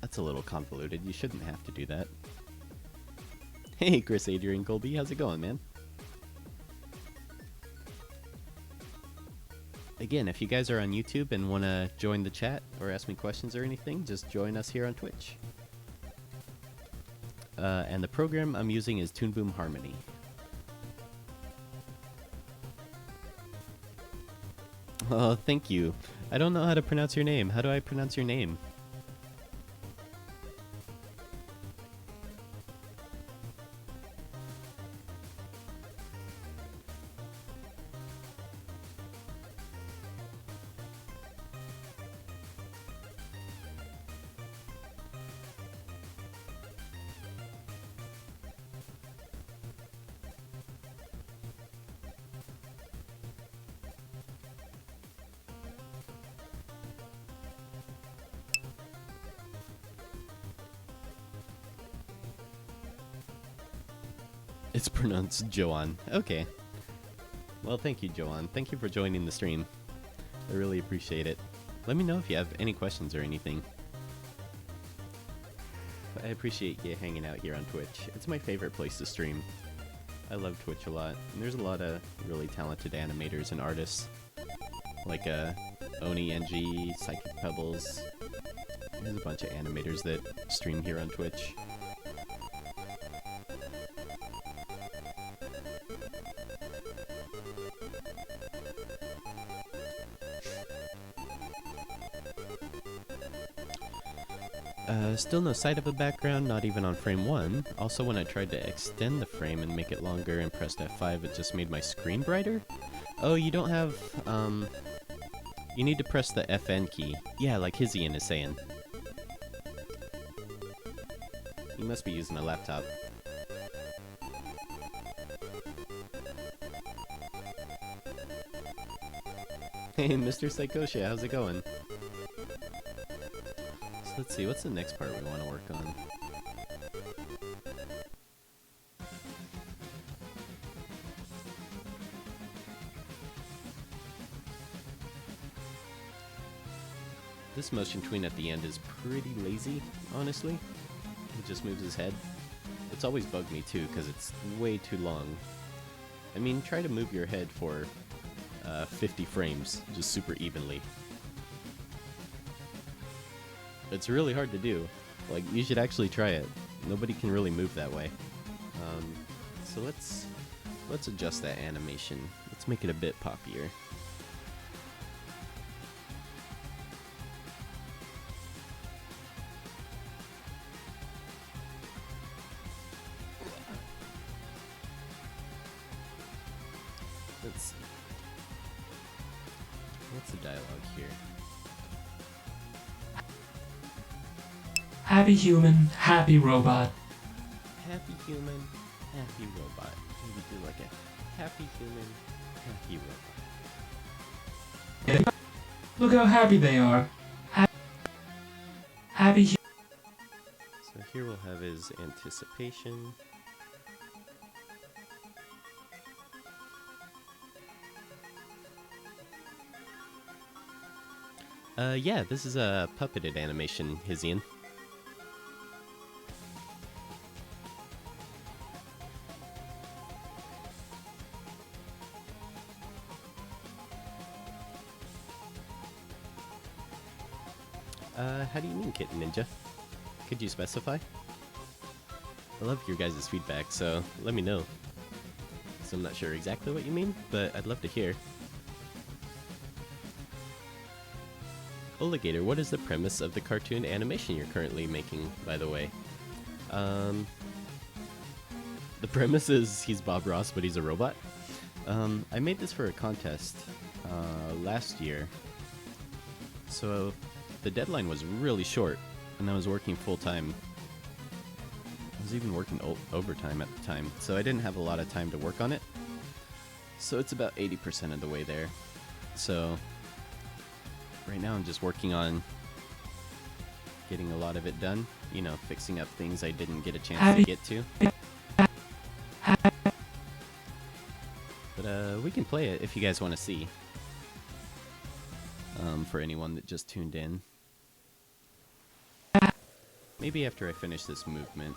that's a little convoluted. You shouldn't have to do that. Hey, Chris Adrian Colby, how's it going, man? Again, if you guys are on YouTube and want to join the chat or ask me questions or anything, just join us here on Twitch. And the program I'm using is Toon Boom Harmony. Oh, thank you. I don't know how to pronounce your name. How do I pronounce your name? It's pronounced Joanne. Okay. Well, thank you, Joanne. Thank you for joining the stream. I really appreciate it. Let me know if you have any questions or anything. I appreciate you hanging out here on Twitch. It's my favorite place to stream. I love Twitch a lot. And there's a lot of really talented animators and artists. Like Oni NG, Psychic Pebbles. There's a bunch of animators that stream here on Twitch. Still no sight of a background, not even on frame 1. Also, when I tried to extend the frame and make it longer and pressed F5, it just made my screen brighter? Oh, you don't have, you need to press the FN key. Yeah, like Hizian is saying. You must be using a laptop. Hey, Mr. Psychosia, how's it going? Let's see, what's the next part we want to work on? This motion tween at the end is pretty lazy, honestly. He just moves his head. It's always bugged me too, because it's way too long. I mean, try to move your head for 50 frames, just super evenly. It's really hard to do. Like, you should actually try it. Nobody can really move that way. So let's adjust that animation. Let's make it a bit poppier. Let's see. What's the dialogue here? Happy human, happy robot. Happy human, happy robot. Maybe do like a happy human, happy robot. Look how happy they are. Happy So here we'll have his anticipation. Yeah, this is a puppeted animation, Hizian. How do you mean, Kitten Ninja? Could you specify? I love your guys' feedback, so let me know. So I'm not sure exactly what you mean, but I'd love to hear. Oligator, what is the premise of the cartoon animation you're currently making, by the way? The premise is he's Bob Ross, but he's a robot. I made this for a contest last year. So the deadline was really short, and I was working full-time. I was even working overtime at the time, so I didn't have a lot of time to work on it. So it's about 80% of the way there. So right now I'm just working on getting a lot of it done. You know, fixing up things I didn't get a chance to get to. But we can play it if you guys want to see. For anyone that just tuned in. Maybe after I finish this movement.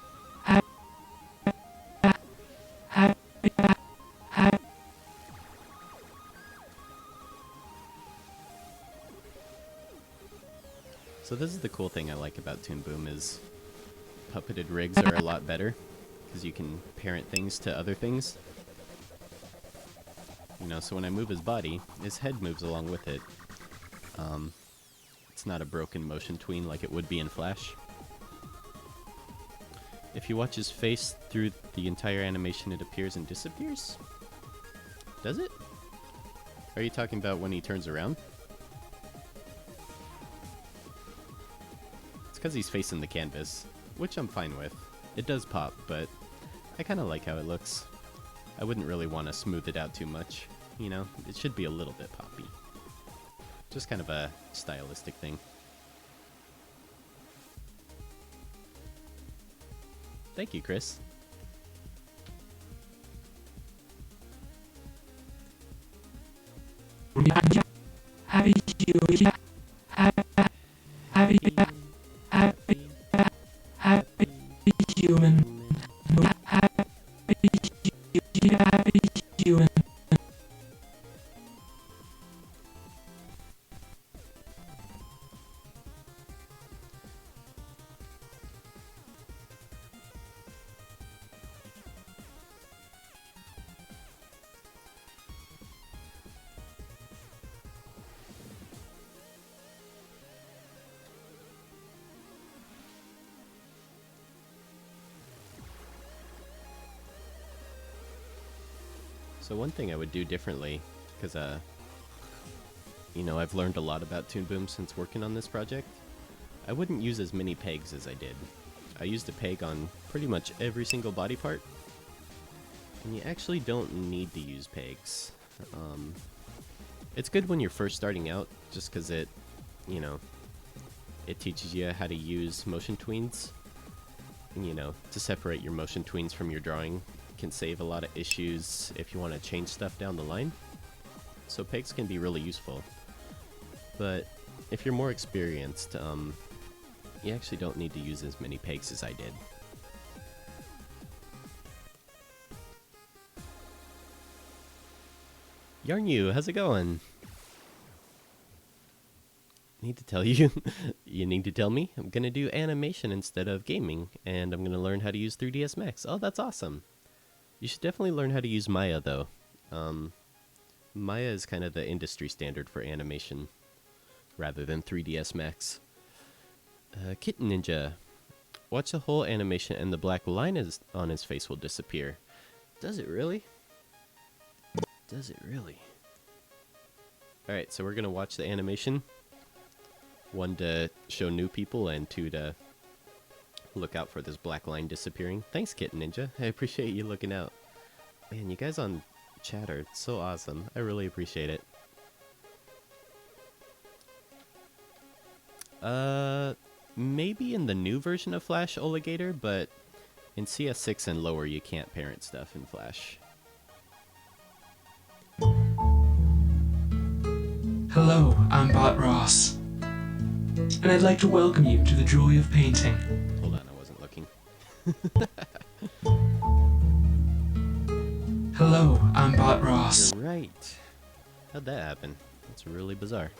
So this is the cool thing I like about Toon Boom is puppeted rigs are a lot better because you can parent things to other things. You know, so when I move his body, his head moves along with it. It's not a broken motion tween like it would be in Flash. If you watch his face through the entire animation, it appears and disappears? Does it? Are you talking about when he turns around? It's because he's facing the canvas, which I'm fine with. It does pop, but I kind of like how it looks. I wouldn't really want to smooth it out too much, you know? It should be a little bit poppy. Just kind of a stylistic thing. Thank you, Chris. Human. Human. So one thing I would do differently, because, you know, I've learned a lot about Toon Boom since working on this project. I wouldn't use as many pegs as I did. I used a peg on pretty much every single body part. And you actually don't need to use pegs. It's good when you're first starting out, just because it, you know, it teaches you how to use motion tweens. And, you know, to separate your motion tweens from your drawing can save a lot of issues if you want to change stuff down the line. So pegs can be really useful. But if you're more experienced, you actually don't need to use as many pegs as I did. Yarn you, how's it going? Need to tell you, you need to tell me. I'm gonna do animation instead of gaming, and I'm gonna learn how to use 3ds Max. Oh, that's awesome. You should definitely learn how to use Maya, though. Maya is kind of the industry standard for animation, rather than 3ds Max. Kitten Ninja. Watch the whole animation and the black line on his face will disappear. Does it really? Does it really? Alright, so we're going to watch the animation. 1 to show new people, and 2 to look out for this black line disappearing. Thanks, Kitten Ninja. I appreciate you looking out. Man, you guys on chat are so awesome. I really appreciate it. Maybe in the new version of Flash Oligator, but in CS6 and lower you can't parent stuff in Flash. Hello, I'm Bot Ross, and I'd like to welcome you to the joy of painting. Hold on, I wasn't looking. Hello, I'm Bot Ross. You're right. How'd that happen? That's really bizarre.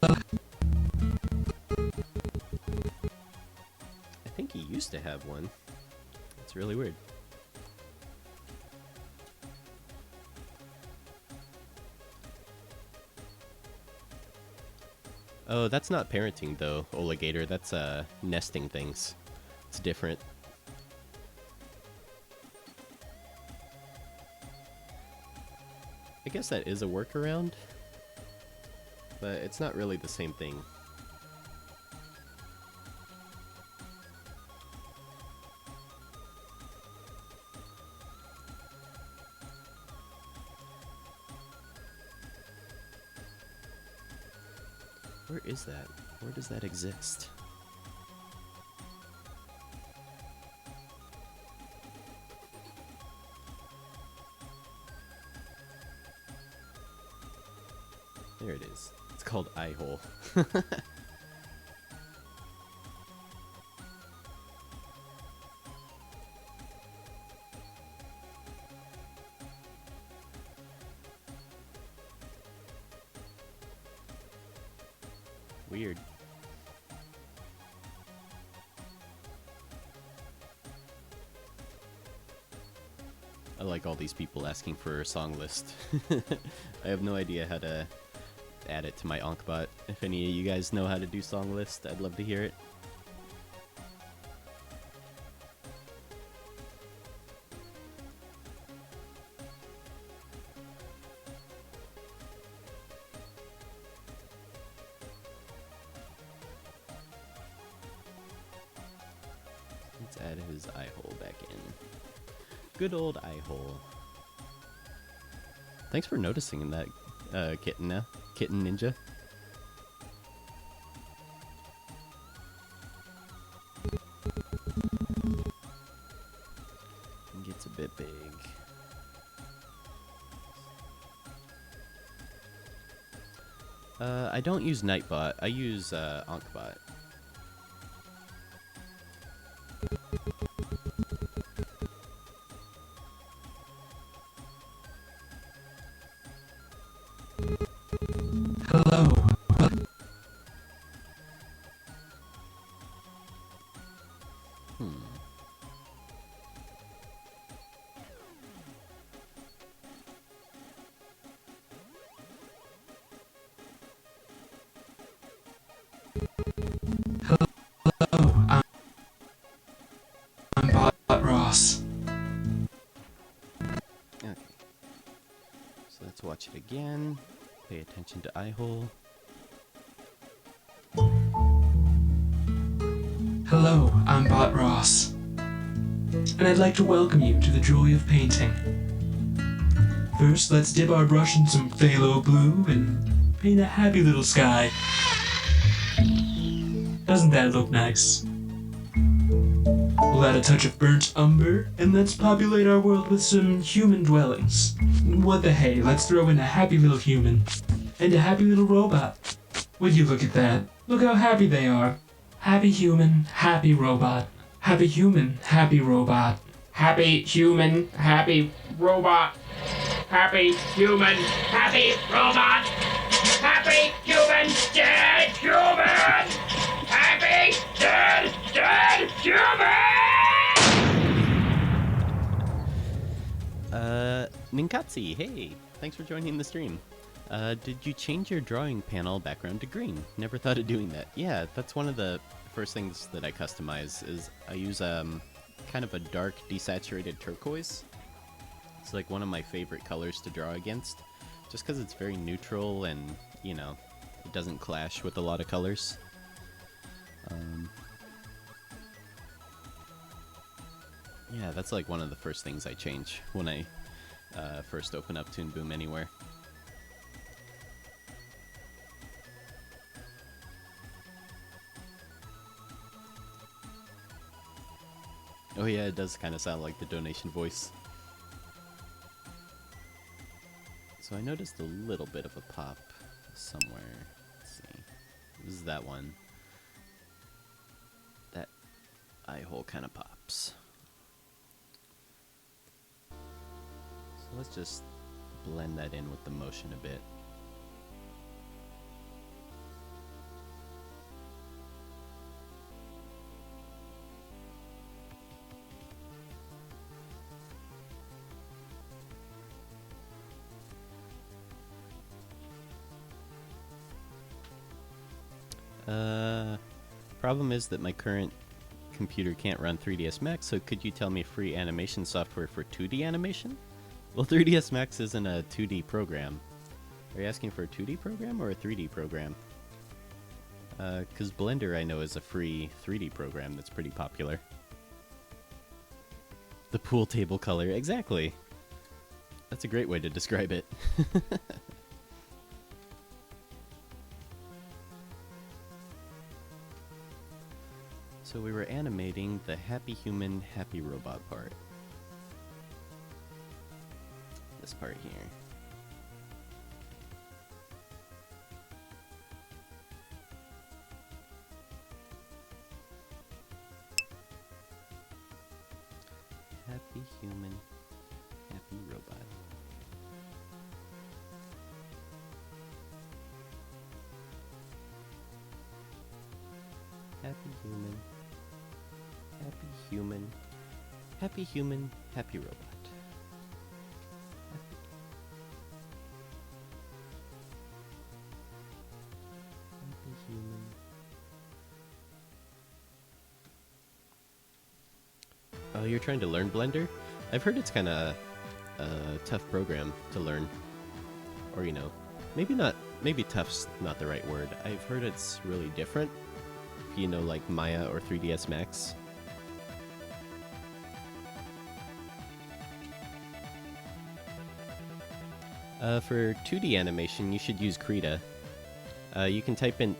I think he used to have one. It's really weird. Oh, that's not parenting though, Oligator. That's nesting things. It's different. I guess that is a workaround, but it's not really the same thing. Where is that? Where does that exist? There it is. It's called eye hole. Weird. I like all these people asking for a song list. I have no idea how to add it to my Ankbot. If any of you guys know how to do song list, I'd love to hear it. Let's add his eye hole back in. Good old eye hole. Thanks for noticing that, Kitten Ninja. It gets a bit big. I don't use Nightbot. I use Ankbot. Hello. Hello. I'm Bot Ross. Okay. So let's watch it again. Pay attention to eye hole. Hello, I'm Bot Ross. And I'd like to welcome you to the joy of painting. First, let's dip our brush in some phthalo blue and paint a happy little sky. Doesn't that look nice? We'll add a touch of burnt umber, and let's populate our world with some human dwellings. What the hey, let's throw in a happy little human and a happy little robot. Would you look at that? Look how happy they are. Happy human, happy robot. Happy human, happy robot. Happy human, happy robot. Happy human, happy robot. Happy human, dead human. Happy dead human. Ninkatsi, hey! Thanks for joining the stream. Did you change your drawing panel background to green? Never thought of doing that. Yeah, that's one of the first things that I customize, is I use kind of a dark desaturated turquoise. It's like one of my favorite colors to draw against, just because it's very neutral and, you know, it doesn't clash with a lot of colors. Yeah, that's like one of the first things I change when I first open up Toon Boom Anywhere. Oh yeah, it does kind of sound like the donation voice. So I noticed a little bit of a pop somewhere. Let's see. This is that one. That eye hole kind of pops. So let's just blend that in with the motion a bit. Problem is that my current computer can't run 3ds Max, so could you tell me free animation software for 2D animation? Well, 3ds Max isn't a 2D program. Are you asking for a 2D program or a 3D program? Because Blender, I know, is a free 3D program that's pretty popular. The pool table color, exactly. That's a great way to describe it. So we were animating the happy human, happy robot part. This part here. Happy human, happy robot. Happy human, happy human, happy human, happy robot. Happy. Happy human. Oh, you're trying to learn Blender? I've heard it's kind of a tough program to learn. Or, you know, maybe tough's not the right word. I've heard it's really different. You know, like Maya or 3ds Max. For 2D animation, you should use Krita. You can type in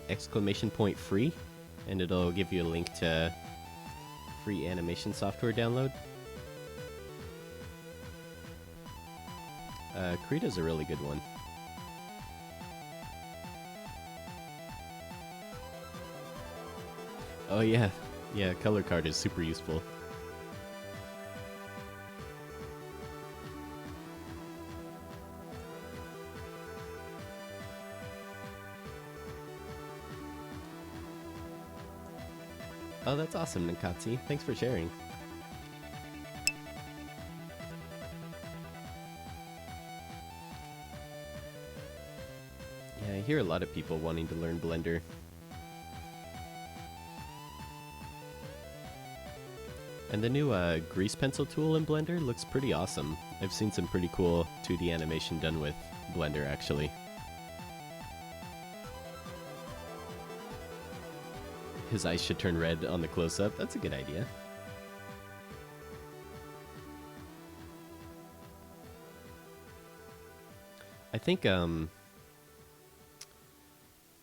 !free, and it'll give you a link to free animation software download. Krita's a really good one. Oh yeah, color card is super useful. Oh, that's awesome, Ninkatsi. Thanks for sharing. Yeah, I hear a lot of people wanting to learn Blender. And the new grease pencil tool in Blender looks pretty awesome. I've seen some pretty cool 2D animation done with Blender, actually. His eyes should turn red on the close-up. That's a good idea. I think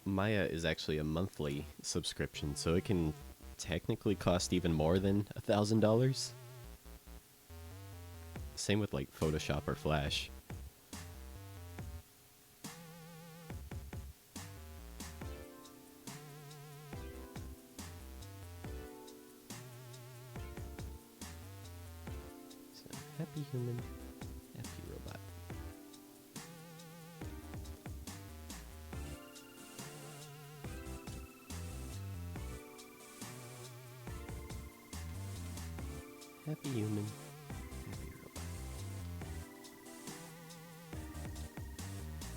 Maya is actually a monthly subscription, so it can technically cost even more than $1,000. Same with like Photoshop or Flash. So, happy human, happy robot. Happy human, happy robot.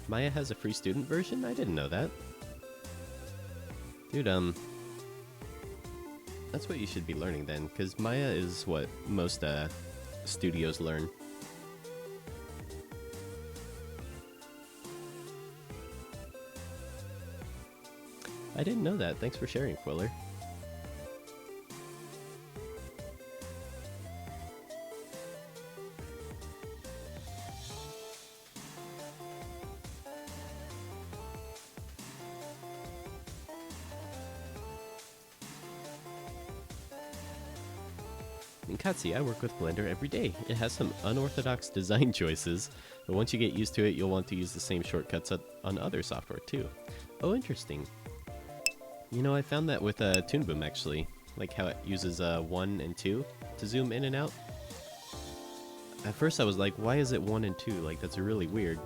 Maya has a free student version? I didn't know that. Dude, that's what you should be learning then, because Maya is what most studios learn. I didn't know that. Thanks for sharing, Quiller. Katsi, I work with Blender every day. It has some unorthodox design choices, but once you get used to it, you'll want to use the same shortcuts on other software too. Oh, interesting. You know, I found that with Toon Boom actually, like how it uses 1 and 2 to zoom in and out. At first I was like, why is it 1 and 2? Like, that's really weird.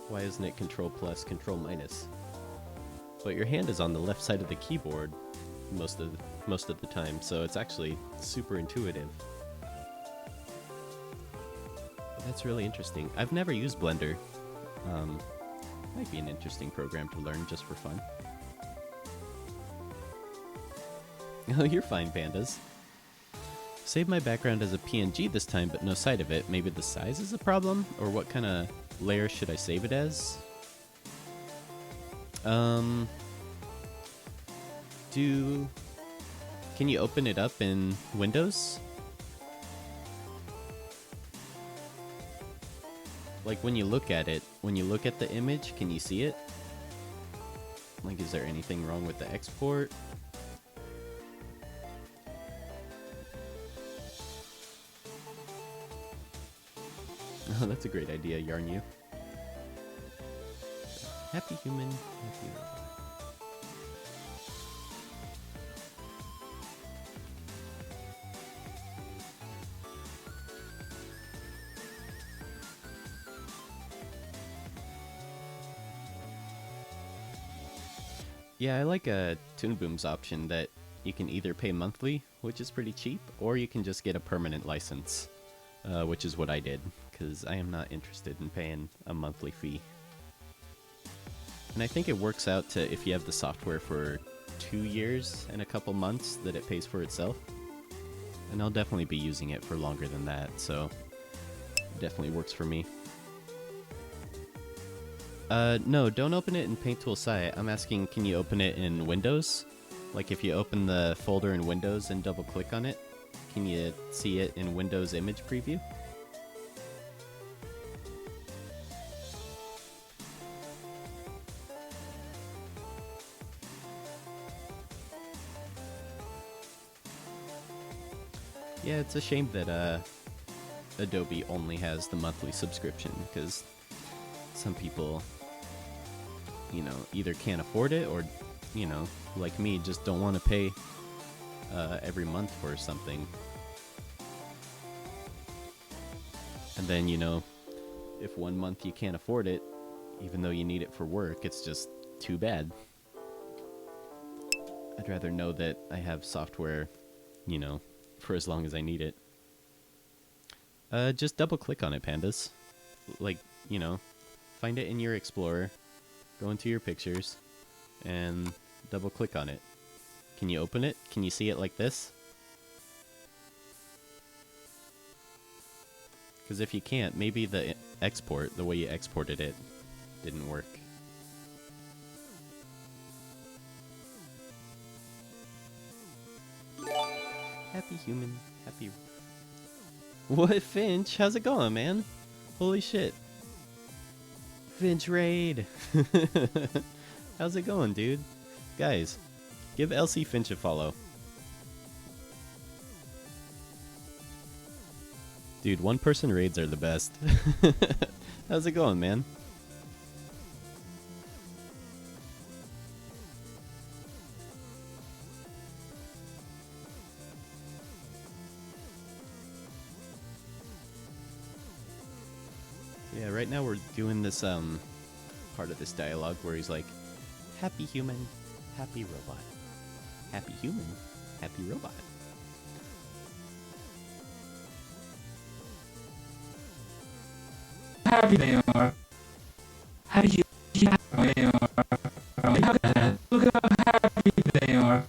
Why isn't it Control plus, Control minus? But your hand is on the left side of the keyboard most of the time, so it's actually super intuitive. That's really interesting. I've never used Blender. Might be an interesting program to learn just for fun. Oh, you're fine, pandas. Save my background as a PNG this time, but no sight of it. Maybe the size is a problem? Or what kind of layer should I save it as? Can you open it up in Windows? Like when you look at it, when you look at the image, can you see it? Like, is there anything wrong with the export? Oh, that's a great idea, Yarn You. Happy human, happy robot. Yeah, I like a Toon Boom's option that you can either pay monthly, which is pretty cheap, or you can just get a permanent license, which is what I did, because I am not interested in paying a monthly fee. And I think it works out to, if you have the software for 2 years and a couple months, that it pays for itself. And I'll definitely be using it for longer than that, so it definitely works for me. No, don't open it in Paint Tool Site. I'm asking, can you open it in Windows? Like if you open the folder in Windows and double click on it, can you see it in Windows Image Preview? Yeah, it's a shame that Adobe only has the monthly subscription, because some people, you know, either can't afford it or, you know, like me, just don't want to pay every month for something. And then, you know, if 1 month you can't afford it, even though you need it for work, it's just too bad. I'd rather know that I have software, you know, for as long as I need it. Just double click on it, pandas. Like, you know, find it in your Explorer, go into your pictures, and double click on it. Can you open it? Can you see it like this? Because if you can't, maybe the export, the way you exported it, didn't work. Happy human, happy... What, Finch? How's it going, man? Holy shit. Finch Raid! How's it going, dude? Guys, give Elsie Finch a follow. Dude, one-person raids are the best. How's it going, man? Yeah, right now we're doing this part of this dialogue where he's like, happy human, happy robot. Happy human, happy robot. Happy they are. Happy they are. Look at how happy they are.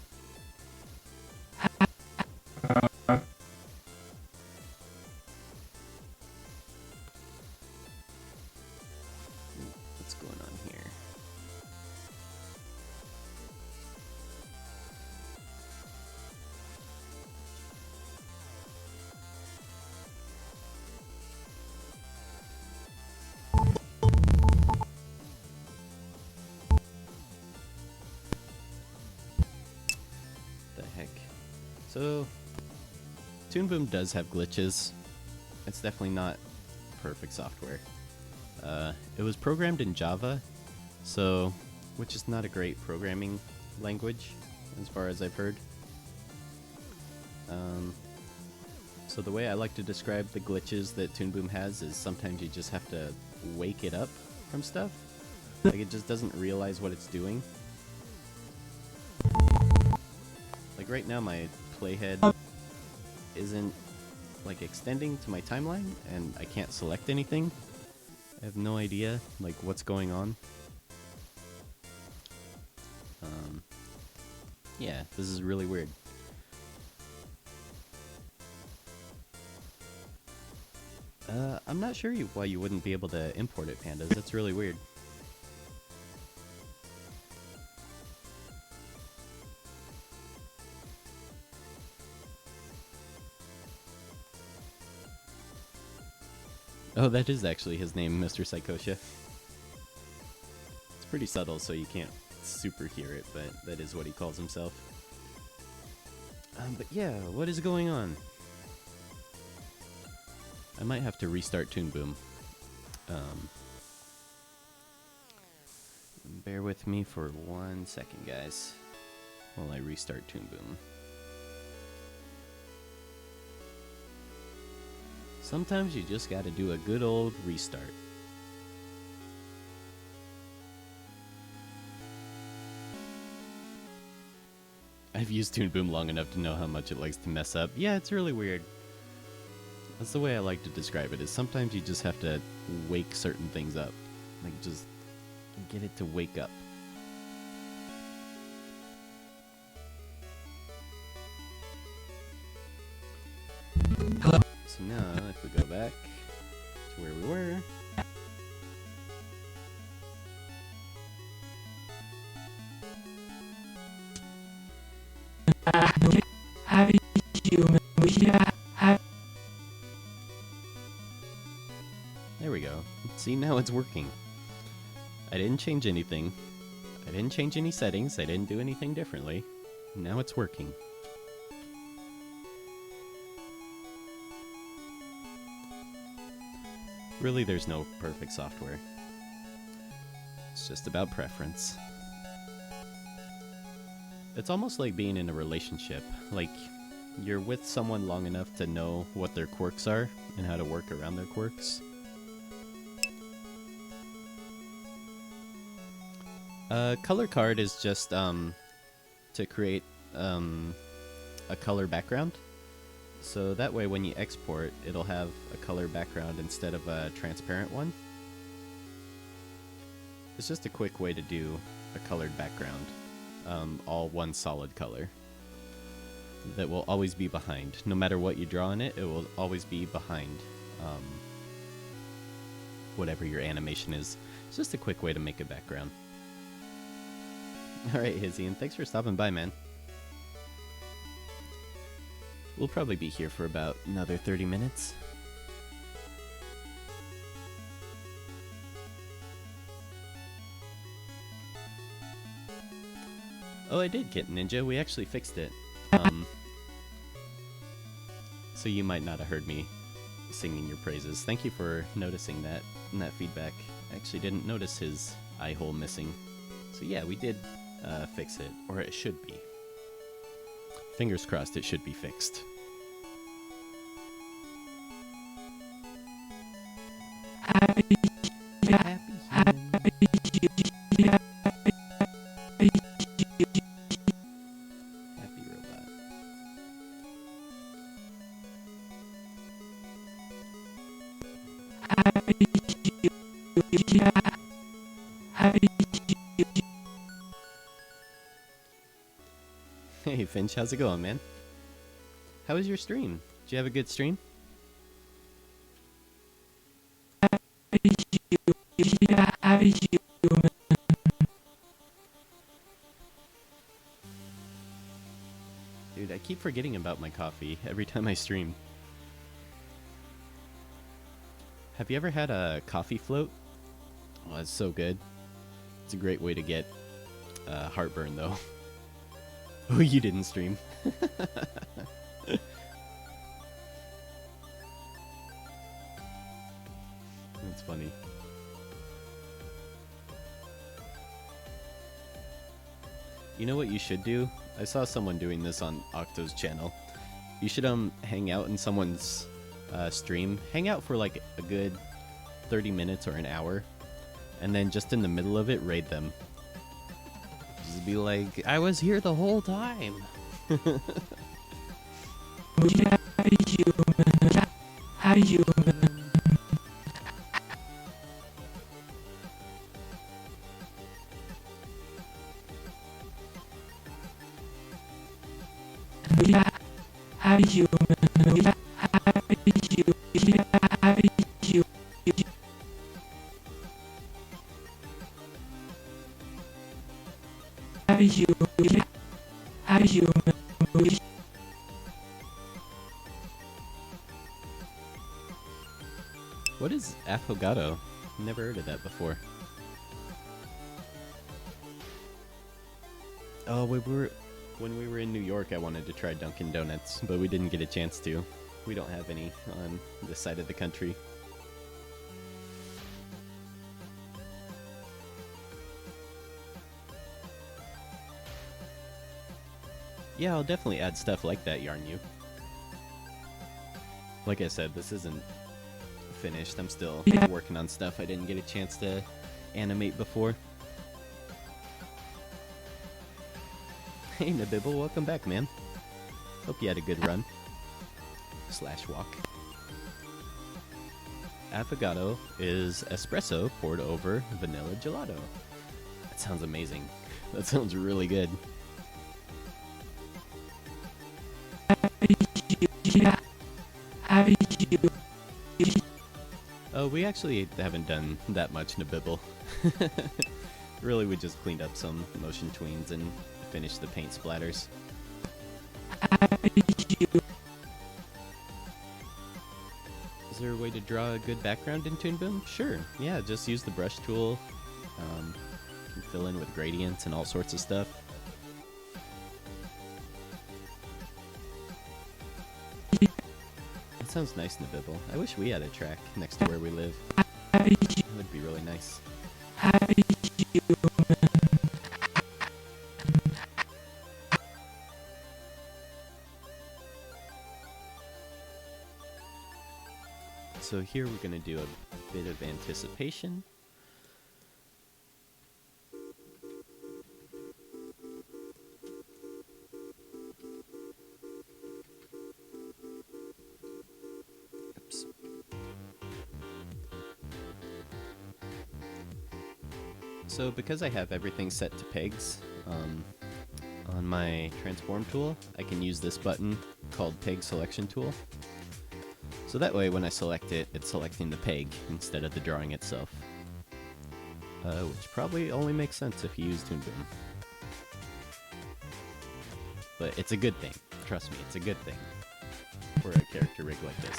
What's going on here? The heck? So, Toon Boom does have glitches. It's definitely not perfect software. It was programmed in Java, so, which is not a great programming language, as far as I've heard. So the way I like to describe the glitches that Toon Boom has is sometimes you just have to wake it up from stuff. Like it just doesn't realize what it's doing. Like right now my playhead isn't like extending to my timeline and I can't select anything. I have no idea like what's going on. Yeah, this is really weird. I'm not sure why you wouldn't be able to import it, Pandas. That's really weird. Oh, that is actually his name, Mr. Psychosia. It's pretty subtle, so you can't super hear it, but that is what he calls himself. But yeah, what is going on? I might have to restart Toon Boom. Bear with me for 1 second, guys, while I restart Toon Boom. Sometimes you just gotta do a good old restart. I've used Toon Boom long enough to know how much it likes to mess up. Yeah, it's really weird. That's the way I like to describe it, is sometimes you just have to wake certain things up. Like, just get it to wake up. Hello? So now, if we go back to where we were... Happy human. There we go. See, now it's working. I didn't change anything. I didn't change any settings. I didn't do anything differently. Now it's working. Really, there's no perfect software. It's just about preference. It's almost like being in a relationship. Like, you're with someone long enough to know what their quirks are and how to work around their quirks. Color card is just to create a color background. So that way when you export, it'll have a color background instead of a transparent one. It's just a quick way to do a colored background. All one solid color. That will always be behind. No matter what you draw in it, it will always be behind whatever your animation is. It's just a quick way to make a background. Alright, Hizian, thanks for stopping by, man. We'll probably be here for about another 30 minutes. Oh, I did get Ninja. We actually fixed it. So you might not have heard me singing your praises. Thank you for noticing that and that feedback. I actually didn't notice his eye hole missing. So yeah, we did fix it. Or it should be. Fingers crossed it should be fixed. Happy robot. Hey Finch, how's it going, man? How was your stream? Did you have a good stream? Dude, I keep forgetting about my coffee every time I stream. Have you ever had a coffee float? Oh, it's so good. It's a great way to get heartburn, though. Oh, you didn't stream. That's funny. You know what you should do? I saw someone doing this on Octo's channel. You should hang out in someone's stream. Hang out for like a good 30 minutes or an hour. And then just in the middle of it, raid them. Just be like, I was here the whole time. What is affogato? Never heard of that before. Oh, when we were in New York, I wanted to try Dunkin' Donuts, but we didn't get a chance to. We don't have any on this side of the country. Yeah, I'll definitely add stuff like that, Yarn You. Like I said, this isn't finished. I'm still working on stuff I didn't get a chance to animate before. Hey Nabibble, welcome back, man. Hope you had a good run. Slash walk. Affogato is espresso poured over vanilla gelato. That sounds amazing. That sounds really good. Oh, we actually haven't done that much Nabibble. Really, we just cleaned up some motion tweens and finished the paint splatters. Is there a way to draw a good background in Toon Boom? Sure, yeah, just use the brush tool. You can fill in with gradients and all sorts of stuff. That sounds nice, Nabibble. I wish we had a track next to where we live. That would be really nice. So here we're going to do a bit of anticipation. Oops. So because I have everything set to pegs on my transform tool, I can use this button called Peg Selection Tool. So that way, when I select it, it's selecting the peg instead of the drawing itself. Which probably only makes sense if you use Toon Boom. But it's a good thing. Trust me, it's a good thing for a character rig like this.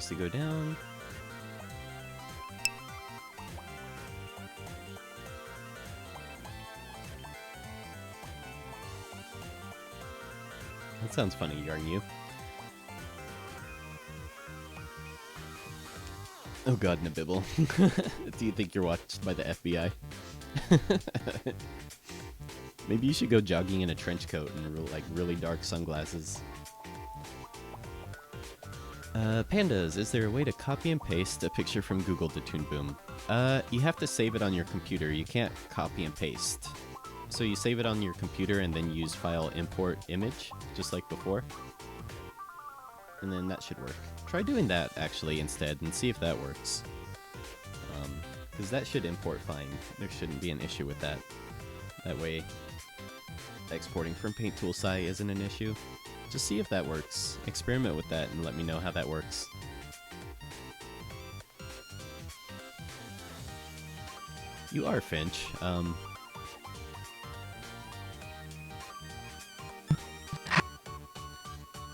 To go down. That sounds funny, Yarn You. Oh god, Nabibble. Do you think you're watched by the FBI? Maybe you should go jogging in a trench coat and like really dark sunglasses. Pandas, is there a way to copy and paste a picture from Google to Toon Boom? You have to save it on your computer. You can't copy and paste. So you save it on your computer and then use file import image, just like before. And then that should work. Try doing that, actually, instead, and see if that works. Because that should import fine. There shouldn't be an issue with that. That way, exporting from Paint Tool SAI isn't an issue. Just see if that works. Experiment with that and let me know how that works. You are Finch.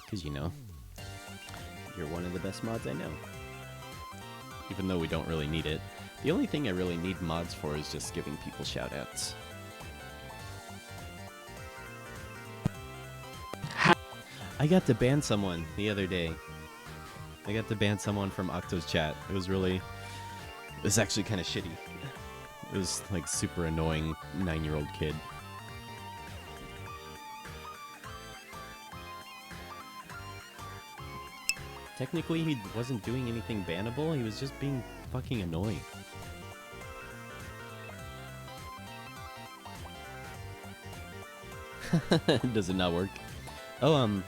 Because, you know, you're one of the best mods I know. Even though we don't really need it. The only thing I really need mods for is just giving people shoutouts. I got to ban someone the other day. I got to ban someone from Octo's chat. It was actually kind of shitty. It was like super annoying 9-year-old kid. Technically, he wasn't doing anything bannable. He was just being fucking annoying. Does it not work? Oh,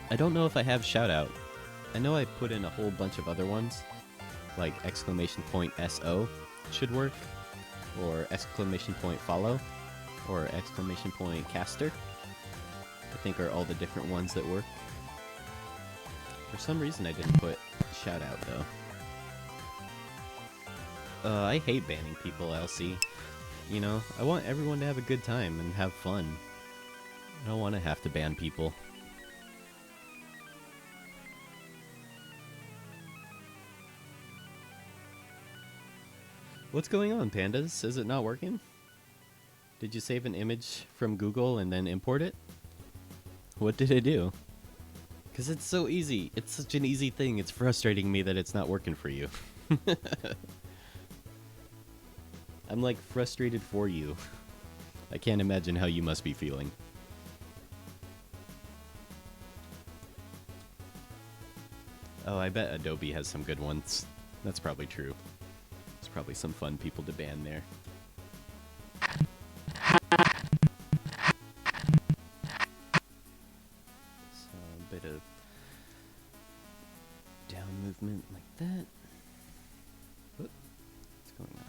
I don't know if I have shoutout. I know I put in a whole bunch of other ones, like !SO should work, or !follow, or !caster. I think are all the different ones that work. For some reason I didn't put shout out though. I hate banning people, Elsie. You know, I want everyone to have a good time and have fun. I don't want to have to ban people. What's going on, pandas? Is it not working? Did you save an image from Google and then import it? What did it do? Because it's so easy. It's such an easy thing. It's frustrating me that it's not working for you. I'm like frustrated for you. I can't imagine how you must be feeling. Oh, I bet Adobe has some good ones. That's probably true. There's probably some fun people to ban there. So a bit of down movement like that. Whoop. What's going on?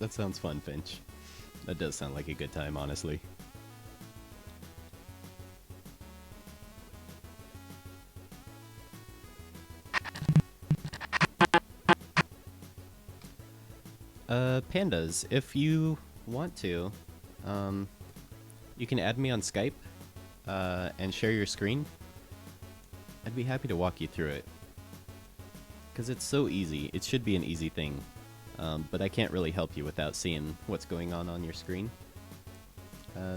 That sounds fun, Finch. That does sound like a good time, honestly. Pandas, if you want to, you can add me on Skype, and share your screen. I'd be happy to walk you through it. Because it's so easy. It should be an easy thing. But I can't really help you without seeing what's going on your screen.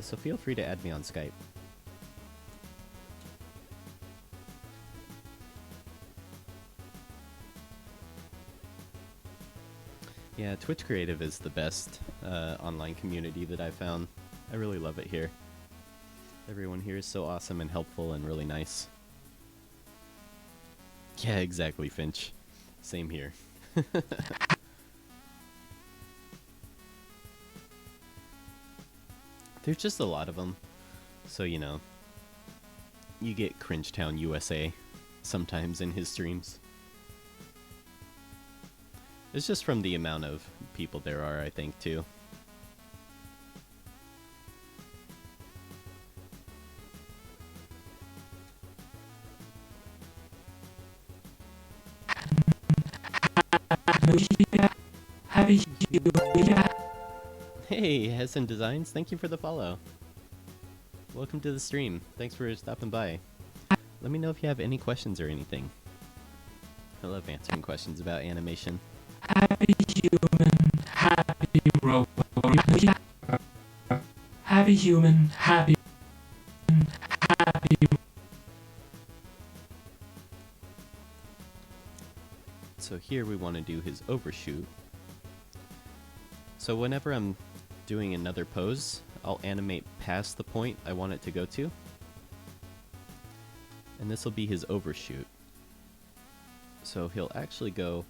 So feel free to add me on Skype. Yeah, Twitch Creative is the best online community that I've found. I really love it here. Everyone here is so awesome and helpful and really nice. Yeah, exactly, Finch. Same here. There's just a lot of them. So, you know, you get Cringetown USA sometimes in his streams. It's just from the amount of people there are, I think, too. Hey, Hessen Designs, thank you for the follow. Welcome to the stream. Thanks for stopping by. Let me know if you have any questions or anything. I love answering questions about animation. Happy human, happy robot. Happy human, happy. So here we want to do his overshoot. So whenever I'm doing another pose, I'll animate past the point I want it to go to. And this will be his overshoot. So he'll actually go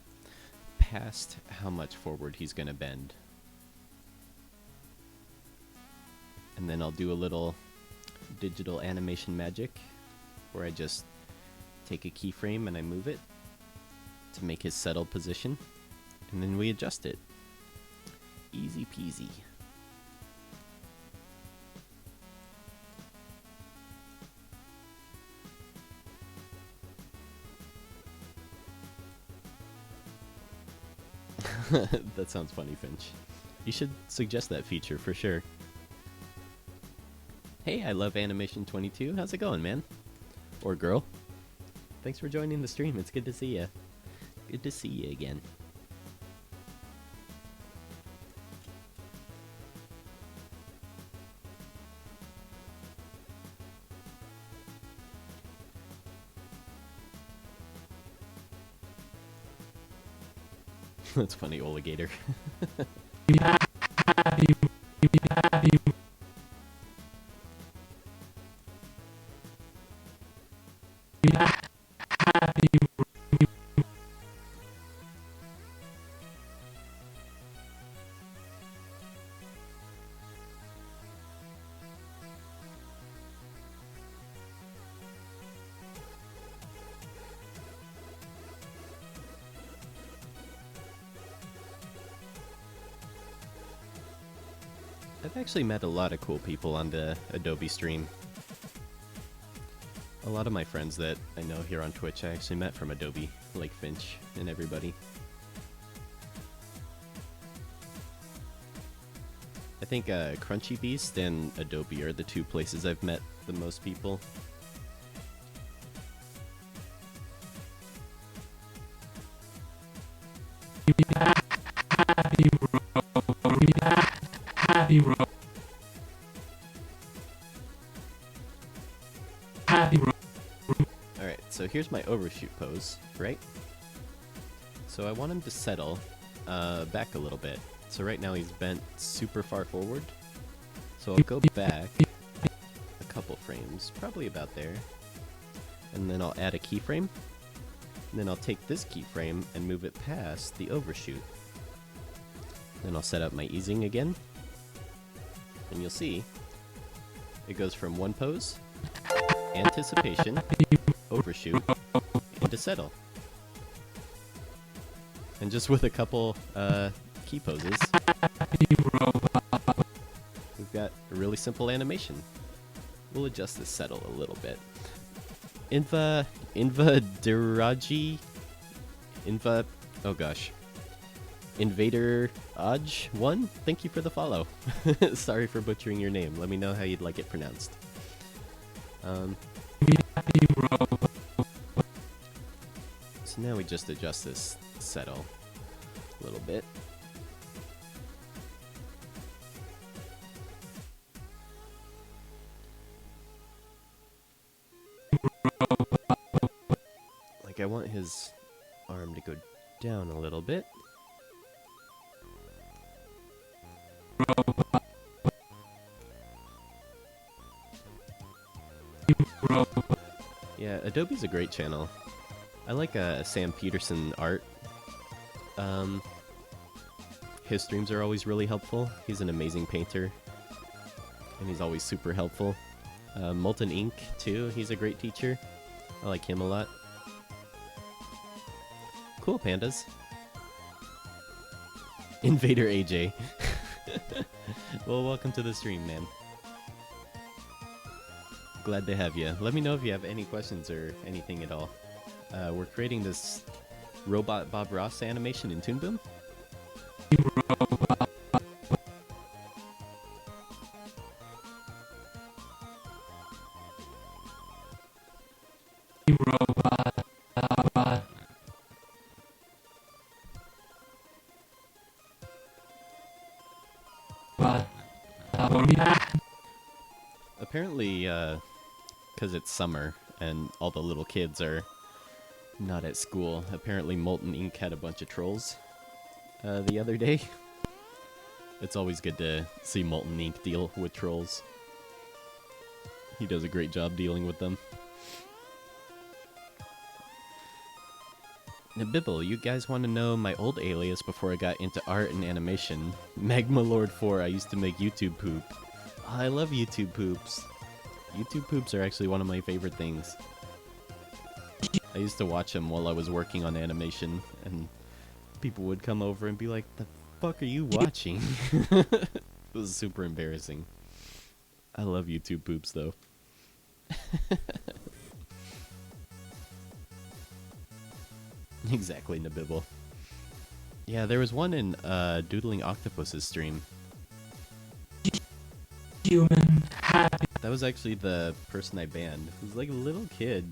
past how much forward he's going to bend. And then I'll do a little digital animation magic where I just take a keyframe and I move it to make his settled position. And then we adjust it. Easy peasy. That sounds funny, Finch. You should suggest that feature for sure. Hey, I love Animation 22. How's it going, man? Or girl? Thanks for joining the stream. It's good to see you. Good to see you again. That's funny, Oligator. I've actually met a lot of cool people on the Adobe stream. A lot of my friends that I know here on Twitch I actually met from Adobe, like Finch and everybody. I think Crunchy Beast and Adobe are the two places I've met the most people. Happy Alright, so here's my overshoot pose, right? So I want him to settle back a little bit. So right now he's bent super far forward. So I'll go back a couple frames, probably about there. And then I'll add a keyframe. And then I'll take this keyframe and move it past the overshoot. Then I'll set up my easing again. And you'll see it goes from one pose, anticipation, overshoot, into settle. And just with a couple key poses, we've got a really simple animation. We'll adjust the settle a little bit. Oh gosh. Invader Aj 1, thank you for the follow. Sorry for butchering your name. Let me know how you'd like it pronounced. So now we just adjust this settle a little bit. Like I want his arm to go down a little bit. Yeah, Adobe's a great channel. I like Sam Peterson art. His streams are always really helpful. He's an amazing painter. And he's always super helpful. Molten Ink, too. He's a great teacher. I like him a lot. Cool, pandas. Invader AJ. Well, welcome to the stream, man. Glad to have you. Let me know if you have any questions or anything at all. We're creating this robot Bob Ross animation in Toon Boom. Apparently, because it's summer and all the little kids are not at school, apparently Molten Ink had a bunch of trolls the other day. It's always good to see Molten Ink deal with trolls. He does a great job dealing with them. Nabibble, you guys want to know my old alias before I got into art and animation? Magma Lord 4, I used to make YouTube poop. Oh, I love YouTube poops. YouTube poops are actually one of my favorite things. I used to watch them while I was working on animation, and people would come over and be like, "The fuck are you watching?" It was super embarrassing. I love YouTube poops, though. Exactly, Nabibble. Yeah, there was one in Doodling Octopus's stream. Human happy. That was actually the person I banned. It was like a little kid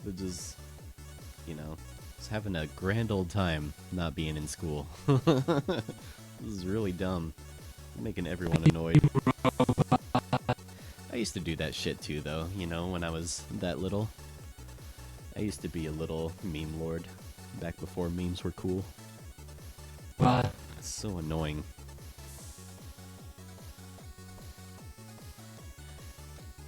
that just, you know, was having a grand old time not being in school. This is really dumb. Making everyone annoyed. I used to do that shit too, though, you know, when I was that little. I used to be a little meme lord back before memes were cool. But It's so annoying.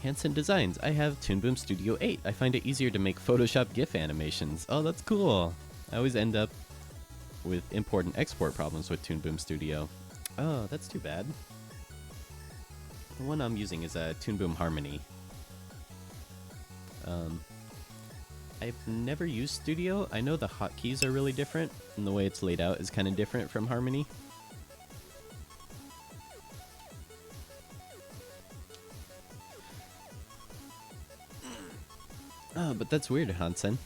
Hanson Designs. I have Toon Boom Studio 8. I find it easier to make Photoshop GIF animations. Oh, that's cool. I always end up with import and export problems with Toon Boom Studio. Oh, that's too bad. The one I'm using is Toon Boom Harmony. I've never used Studio. I know the hotkeys are really different, and the way it's laid out is kind of different from Harmony. Oh, but that's weird, Hansen.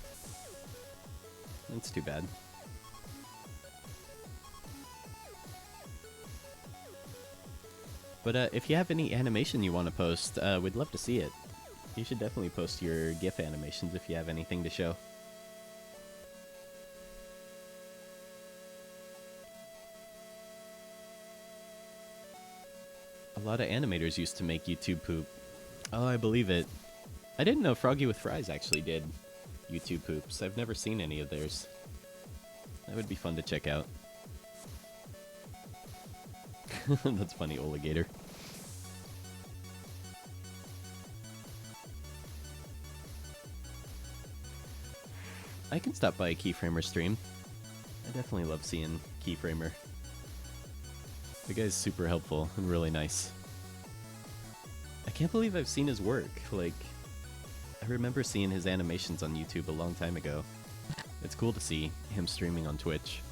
That's too bad. But if you have any animation you want to post, we'd love to see it. You should definitely post your GIF animations if you have anything to show. A lot of animators used to make YouTube poop. Oh, I believe it. I didn't know Froggy with Fries actually did YouTube poops. I've never seen any of theirs. That would be fun to check out. That's funny, Oligator. I can stop by a Keyframer stream. I definitely love seeing Keyframer. The guy's super helpful and really nice. I can't believe I've seen his work. Like, I remember seeing his animations on YouTube a long time ago. It's cool to see him streaming on Twitch.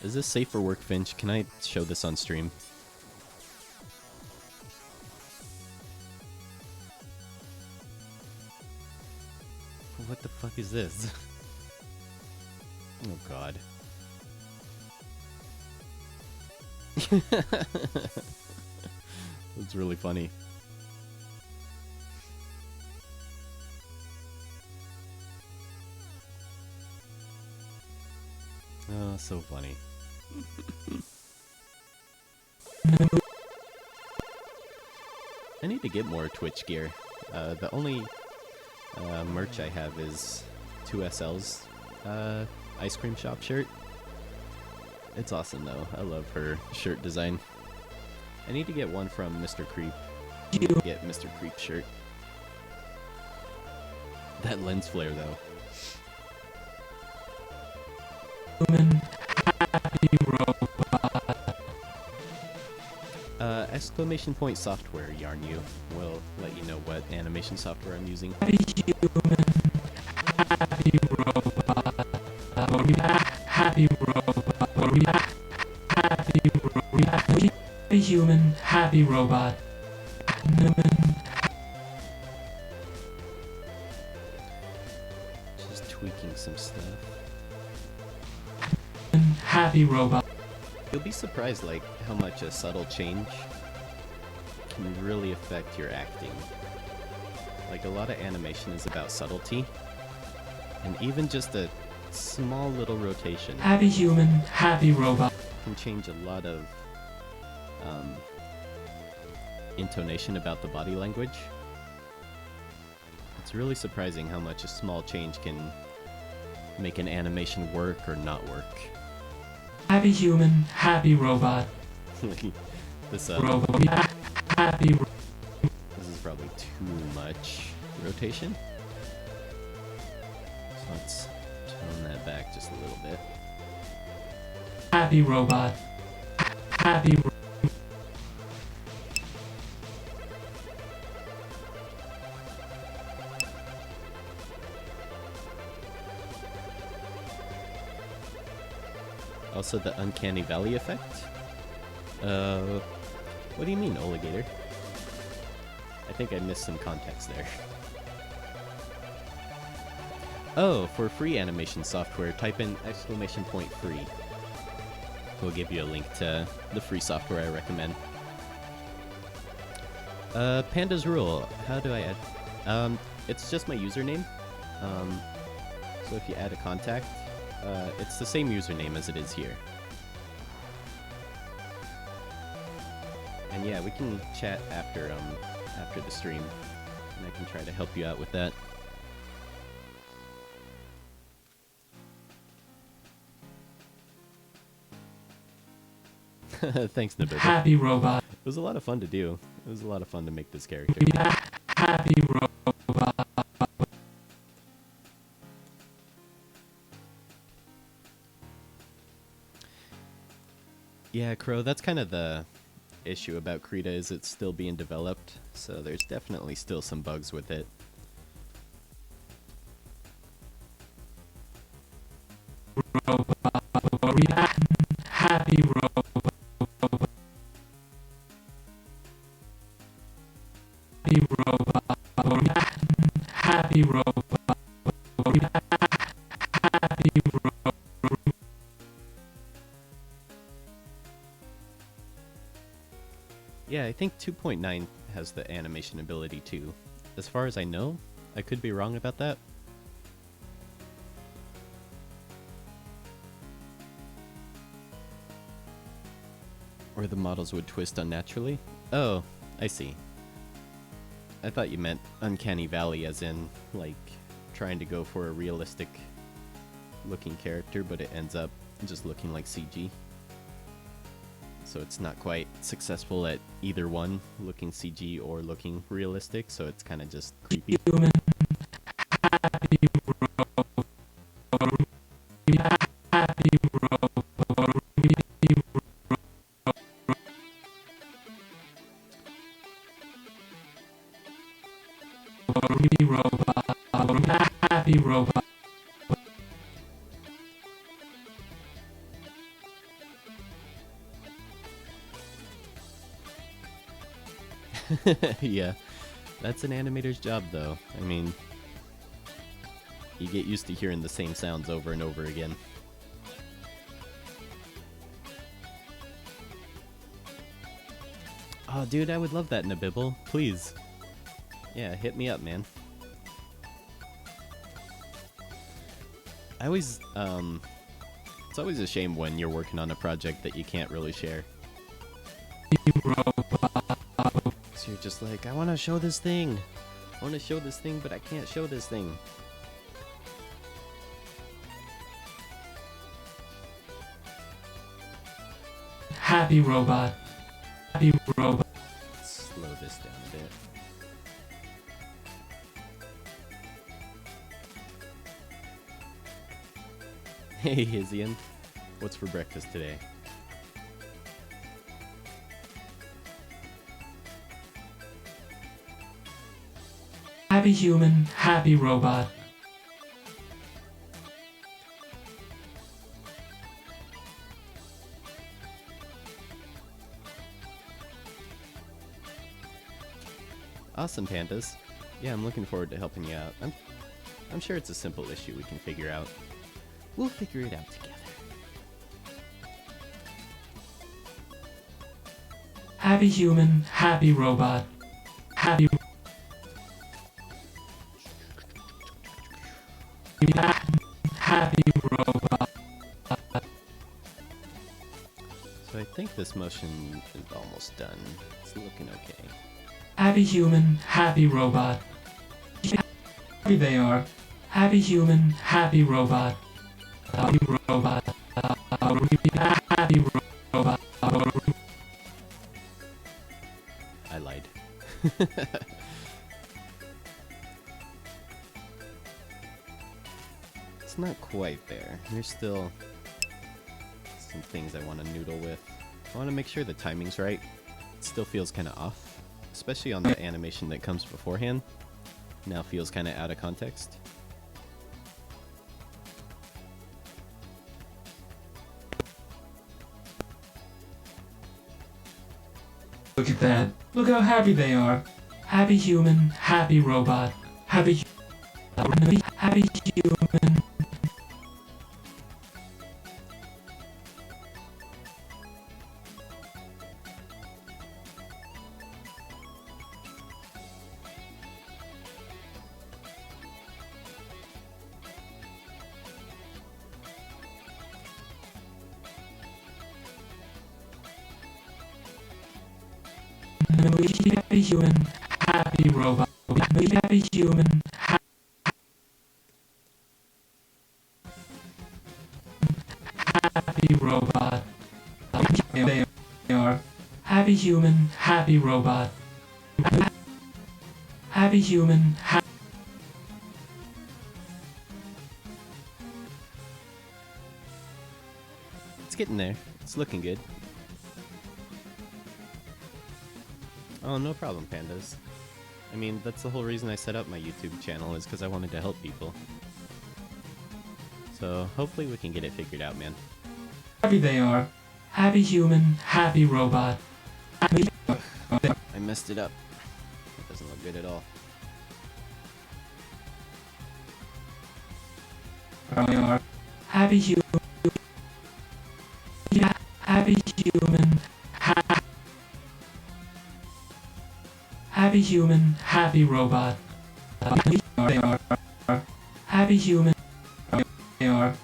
Is this safe for work, Finch? Can I show this on stream? What the fuck is this? Oh god. That's really funny. Oh, so funny. I need to get more Twitch gear. The only merch I have is 2SL's ice cream shop shirt. It's awesome though. I love her shirt design. I need to get one from Mr. Creep. I need to get Mr. Creep shirt. That lens flare though. Human happy robot. Exclamation point software, Yarn-U. Will let you know what animation software I'm using. Happy human happy robot. Happy robot. Happy robot. A human happy robot. Just tweaking some stuff. Happy robot. You'll be surprised like how much a subtle change can really affect your acting. Like a lot of animation is about subtlety, and even just a small little rotation Happy human happy robot. can change a lot of intonation about the body language. It's really surprising how much a small change can make an animation work or not work. Happy human happy robot. This Robot happy this is probably too much rotation. So let's tone that back just a little bit. happy robot. Happy Also the uncanny valley effect. What do you mean, Oligator? I think I missed some context there. Oh, for free animation software, type in exclamation point free. We'll give you a link to the free software I recommend. Panda's rule. How do I add? It's just my username. So if you add a contact, it's the same username as it is here. And yeah, we can chat after the stream, and I can try to help you out with that. Thanks, Nabibba. happy robot. It was a lot of fun to do. It was a lot of fun to make this character. Happy robot. Yeah, Crow, that's kind of the issue about Krita, is it's still being developed, so there's definitely still some bugs with it. Robot. Happy robot. Yeah, I think 2.9 has the animation ability too. As far as I know, I could be wrong about that. Or the models would twist unnaturally? Oh, I see. I thought you meant Uncanny Valley as in, like, trying to go for a realistic looking character, but it ends up just looking like CG. So it's not quite successful at either one, looking CG or looking realistic, so it's kind of just creepy. Human, happy robot, happy robot. Yeah, that's an animator's job though. I mean, you get used to hearing the same sounds over and over again. Oh, dude, I would love that in a Bibble. Please. Yeah, hit me up, man. I always, it's always a shame when you're working on a project that you can't really share. So you're just like, I want to show this thing. I want to show this thing, but I can't show this thing. Happy robot. Happy robot. Slow this down a bit. Hey, Hizian. What's for breakfast today? Happy human, happy robot. Awesome, pandas. Yeah, I'm looking forward to helping you out. I'm sure it's a simple issue we can figure out. We'll figure it out together. Happy human, happy robot. Happy happy robot. So I think this motion is almost done. It's looking okay. Happy human, happy robot. Happy they are. Happy human, happy robot. Happy robot. Happy robot. I lied. It's not quite there. There's still some things I want to noodle with. I want to make sure the timing's right. It still feels kind of off, especially on the animation that comes beforehand. Now feels kind of out of context. Look at that. Look how happy they are. Happy human, happy robot. Happy happy human. Happy human, happy robot. Happy human, happy robot. They are. Happy human, happy robot. Happy human, It's getting there. It's looking good. Oh, no problem, pandas. I mean, that's the whole reason I set up my YouTube channel, is because I wanted to help people. So, hopefully we can get it figured out, man. happy they are. Happy human, happy robot. I messed it up. It doesn't look good at all. Happy human. Happy human. Happy human. Happy robot. They are. Happy human. They are.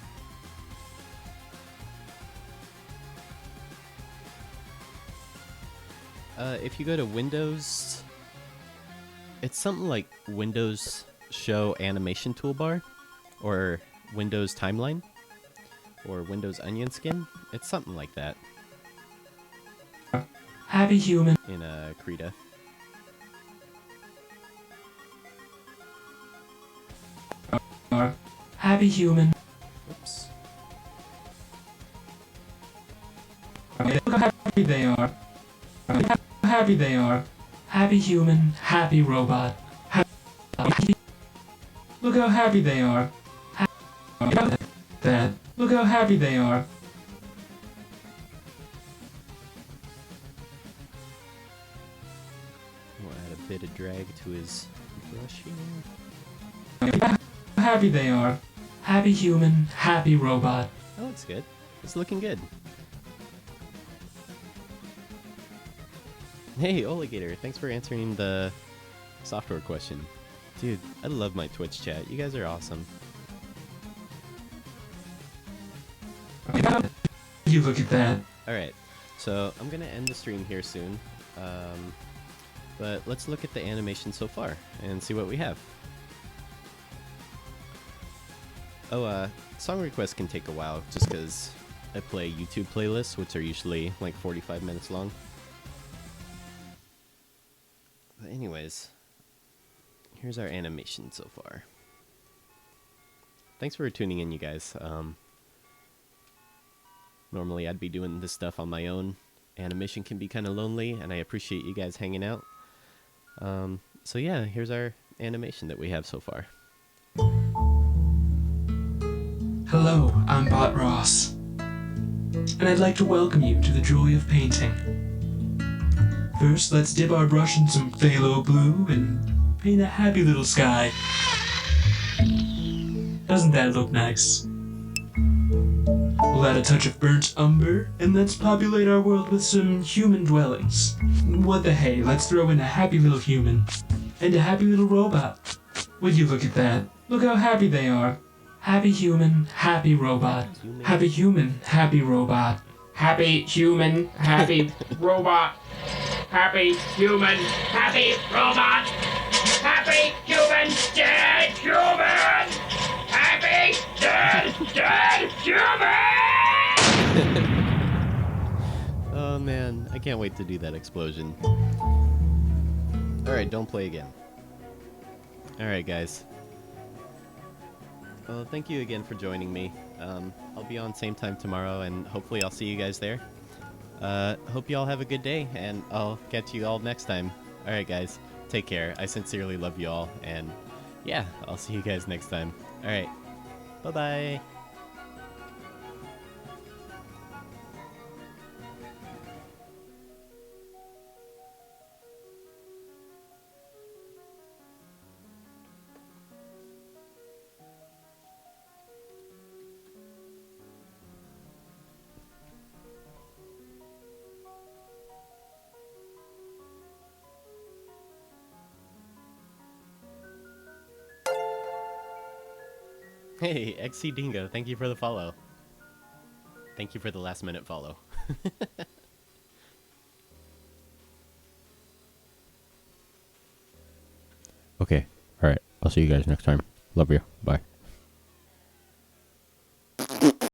If you go to Windows, it's something like Windows Show Animation Toolbar, or Windows Timeline, or Windows Onion Skin. It's something like that Happy human. in Krita. Happy human. Oops. Look how happy they are. Look how happy they are. Happy human. Happy robot. Happy. Look how happy they are. That. Look how happy they are. We'll add a bit of drag to his brush here. Look how happy they are. Happy human. Happy robot. That looks good. It's looking good. Hey, Oligator, thanks for answering the software question. Dude, I love my Twitch chat. You guys are awesome. You look at that. Alright, so I'm going to end the stream here soon. But let's look at the animation so far and see what we have. Oh, song requests can take a while just because I play YouTube playlists, which are usually like 45 minutes long. But anyways, here's our animation so far. Thanks for tuning in, you guys. Normally I'd be doing this stuff on my own. Animation can be kind of lonely, and I appreciate you guys hanging out. So yeah, here's our animation that we have so far. Hello, I'm Bot Ross, and I'd like to welcome you to the joy of painting. First, let's dip our brush in some phthalo blue and paint a happy little sky. Doesn't that look nice? We'll add a touch of burnt umber, and let's populate our world with some human dwellings. What the hey, let's throw in a happy little human and a happy little robot. Would you look at that? Look how happy they are. Happy human, happy robot. Happy human, happy robot. Happy human, happy robot. Happy human, happy robot. Happy human, dead human. Happy dead human. Oh man, I can't wait to do that explosion. Alright, don't play again. Alright guys. Well, thank you again for joining me. I'll be on same time tomorrow, and hopefully I'll see you guys there. Hope you all have a good day, and I'll catch you all next time. Alright guys, take care. I sincerely love you all, and yeah, I'll see you guys next time. Alright, bye-bye. Hey, XC Dingo, thank you for the follow. Thank you for the last minute follow. Okay, alright. I'll see you guys next time. Love you. Bye.